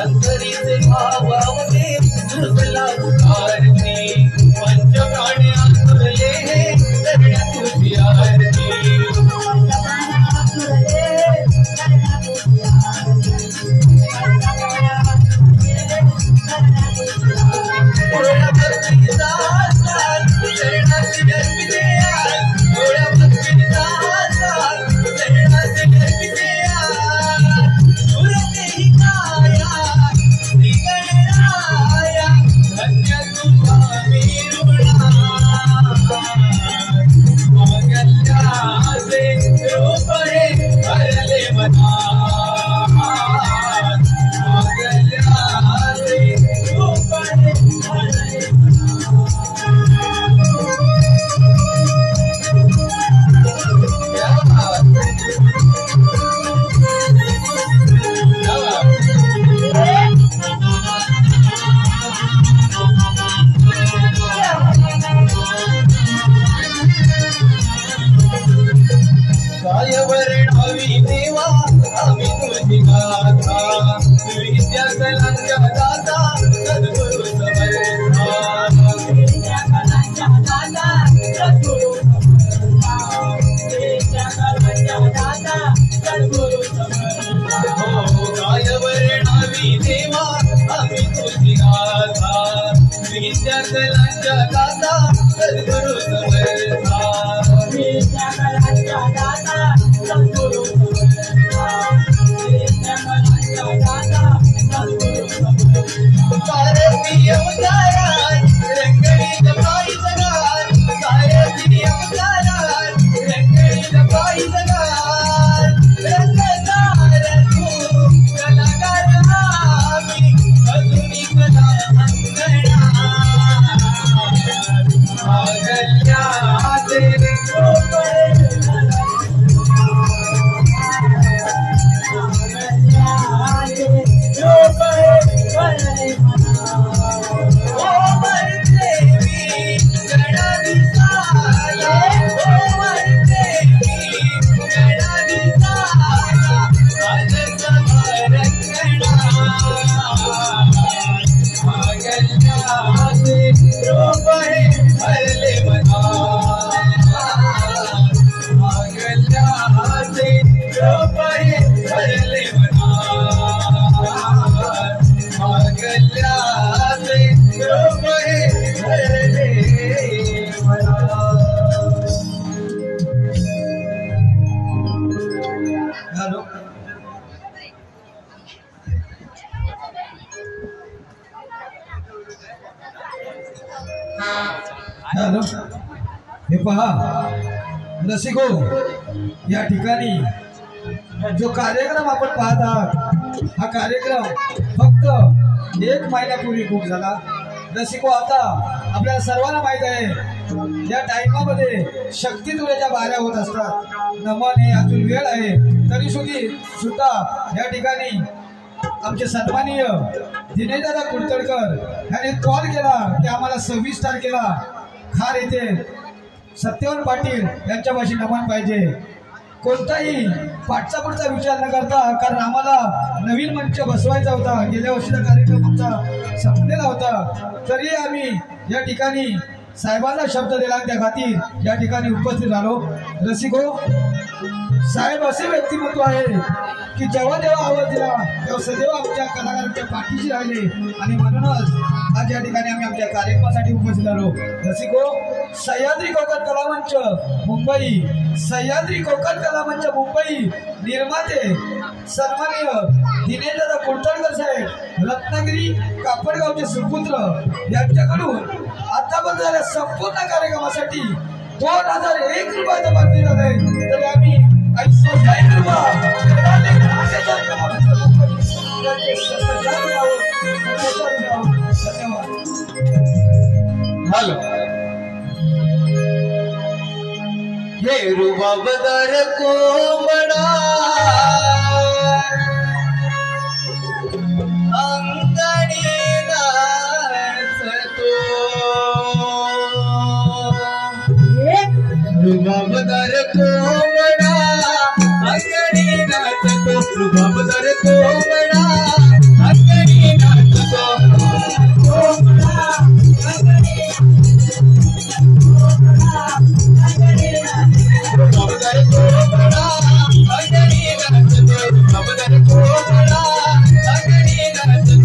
अंतरीचे भावावते तुझला आरती पंच प्राणी आतुरले करण्या तुझी आरती हे पहा रसिको, या ठिकाणी जो कार्यक्रम आपण पाहत आहात हा कार्यक्रम फक्त 1 महिन्यापूर्वी खूप झाला. रसिको, आता आपल्याला सर्वांना माहित आहे या टाइमामध्ये शक्ती तुळेच्या बाऱ्या होत असतात. नमन हे अजून वेळ आहे तरी सुद्धा या ठिकाणी आमचे सन्माननीय दिनेशदादा कुडतडकर यांनी कॉल केला की आम्हाला 26 तारखेला खार येथे सत्यवान पाटील यांच्यापाशी नमन पाहिजे. कोणताही पाठचा पुढचा विचार न करता, कारण आम्हाला नवीन मंच बसवायचा होता. गेल्या वर्षीचा कार्यक्रम आमचा संपलेला होता तरी आम्ही या ठिकाणी साहेबांना शब्द दिला त्या खातीर या ठिकाणी उपस्थित झालो. रसिको, साहेब असे व्यक्तिमत्व आहे की जेव्हा जेव्हा आवाज दिला तेव्हा सदैव आमच्या कलाकारांच्या पाठीशी राहिले आणि म्हणूनच आज या ठिकाणी आम्ही आमच्या कार्यक्रमासाठी उपस्थित झालो. रसिको, सह्याद्री कोकण कलामंच मुंबई, सह्याद्री कोकण कलामंच मुंबई निर्माते सन्माननीय दिनेशदादा कुडतडकर साहेब, रत्नागिरी कापडगावचे सुपुत्र यांच्याकडून आतापर्यंत संपूर्ण कार्यक्रमासाठी 2001 रुपयाचं पाठवले झाले तरी आम्ही 160 हॅलो हे रुबाबदार कोंबडा अंगणी नाचतो रुबाबदार कोंबडा अंगणी नाचतो रुबाबदार कोंबडा अंगणी नाचतो रुबाबदार कोंबडा अंगणी नाचतो रुबाबदार कोंबडा अंगणी नाचतो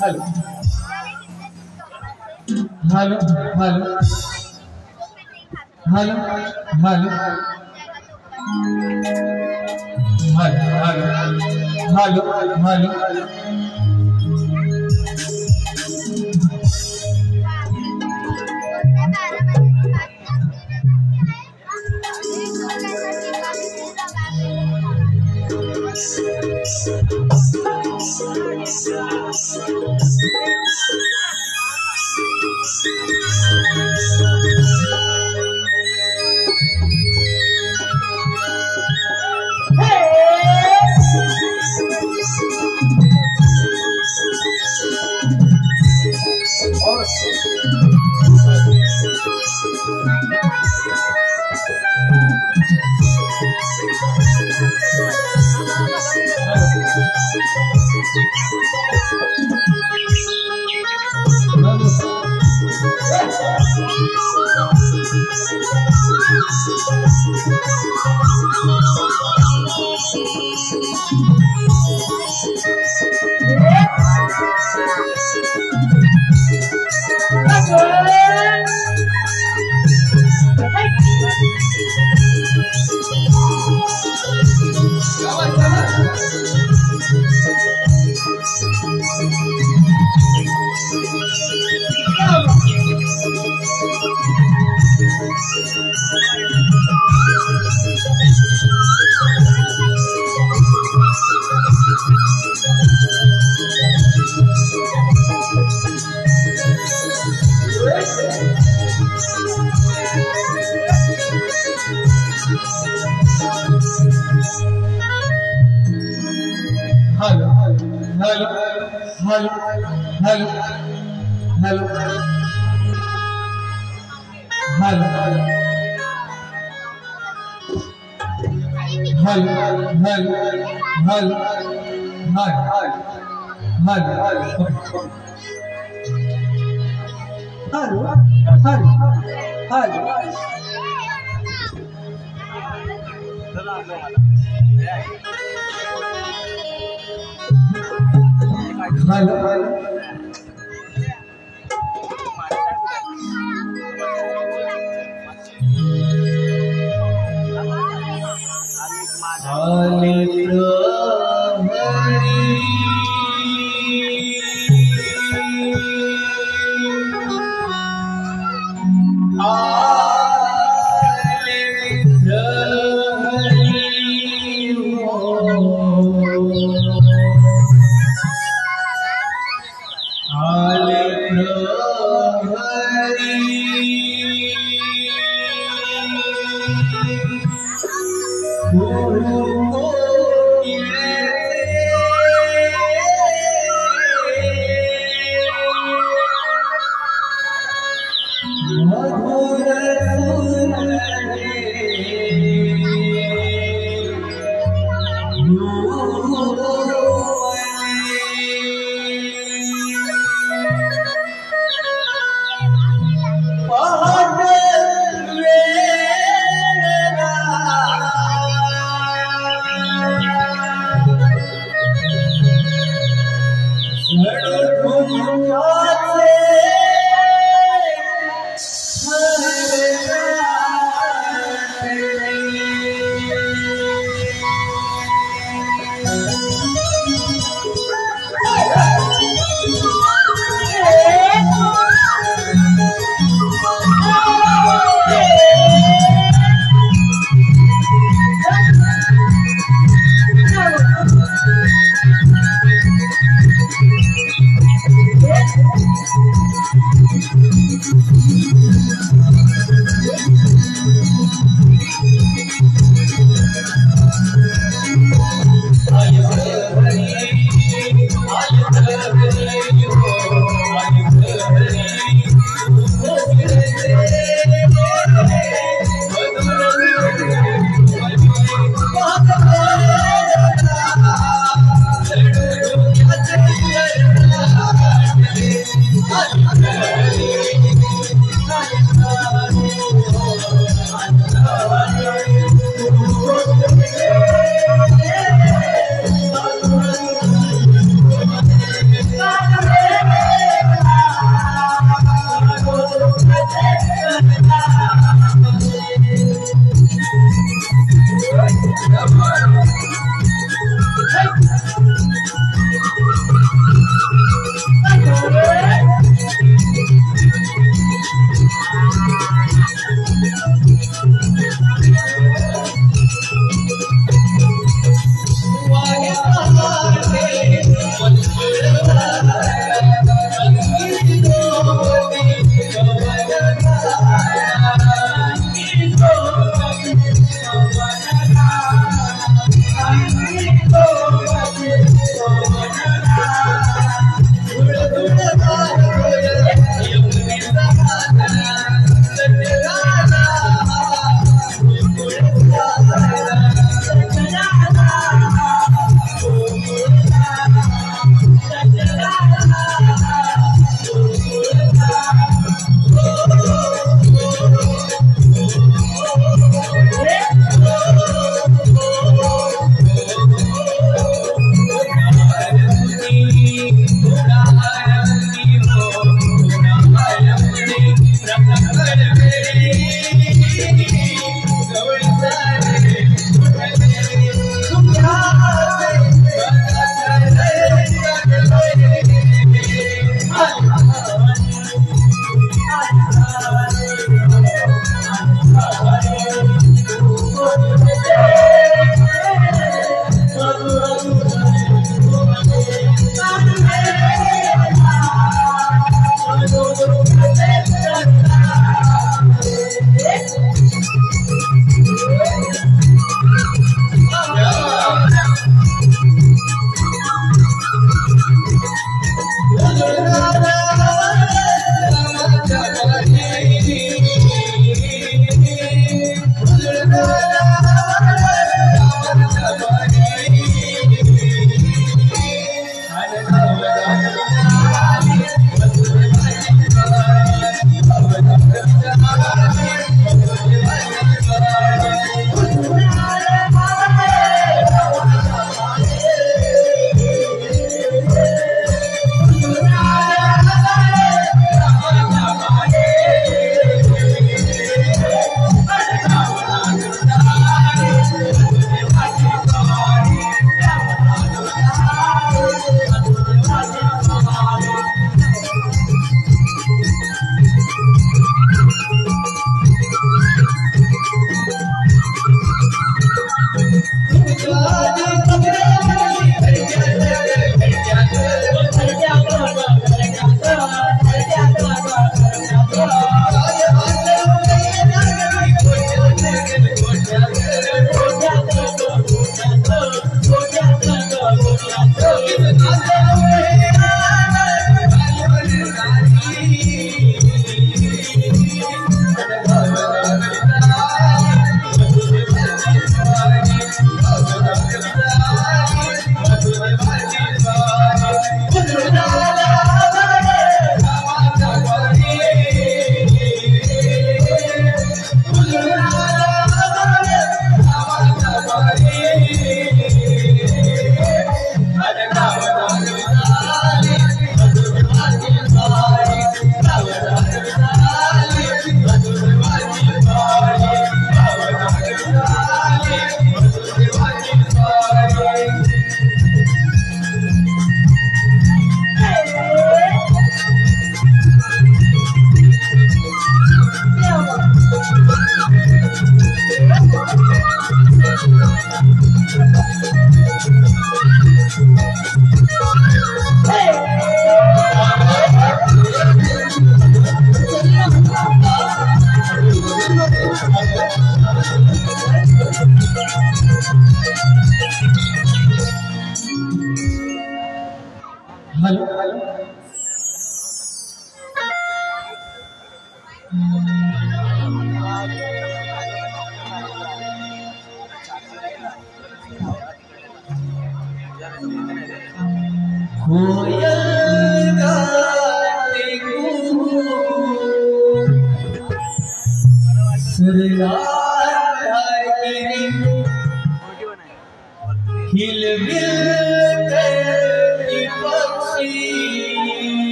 hello hello hello hello hello hello Hello. Hare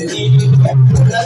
Thank you.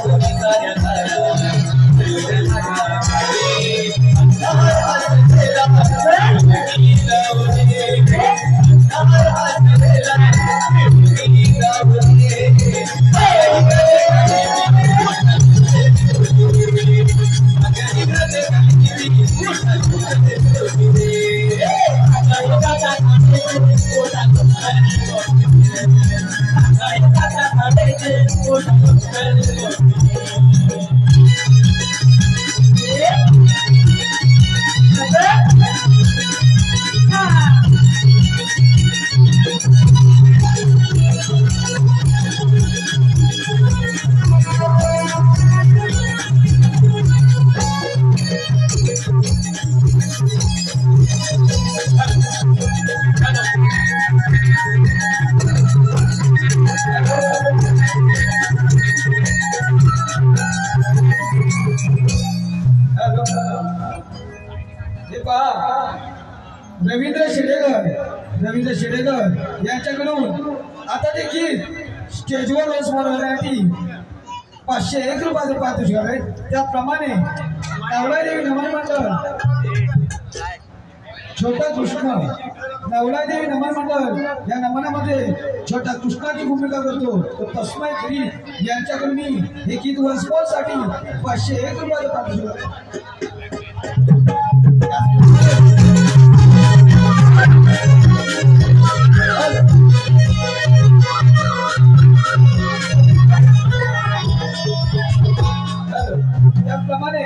Ravindra Shedekar यांच्याकडून आता देखील स्टेजवर होण्यासाठी 501 रुपयाचे पारितोषिक आहे. त्याप्रमाणे नवलादेवी नमन मंडळ छोटा कृष्ण नवलादेवी नमन मंडळ या नमनामध्ये छोटा कृष्णाची भूमिका करतो. तो तस्मै गिरी यांच्याकडून मी एक वर्षासाठी 501 रुपयाचे पारितोषिक त्याप्रमाणे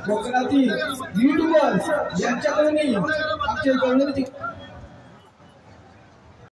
कोकणातील युट्यूबर यांच्याकडून आमचे गौरवची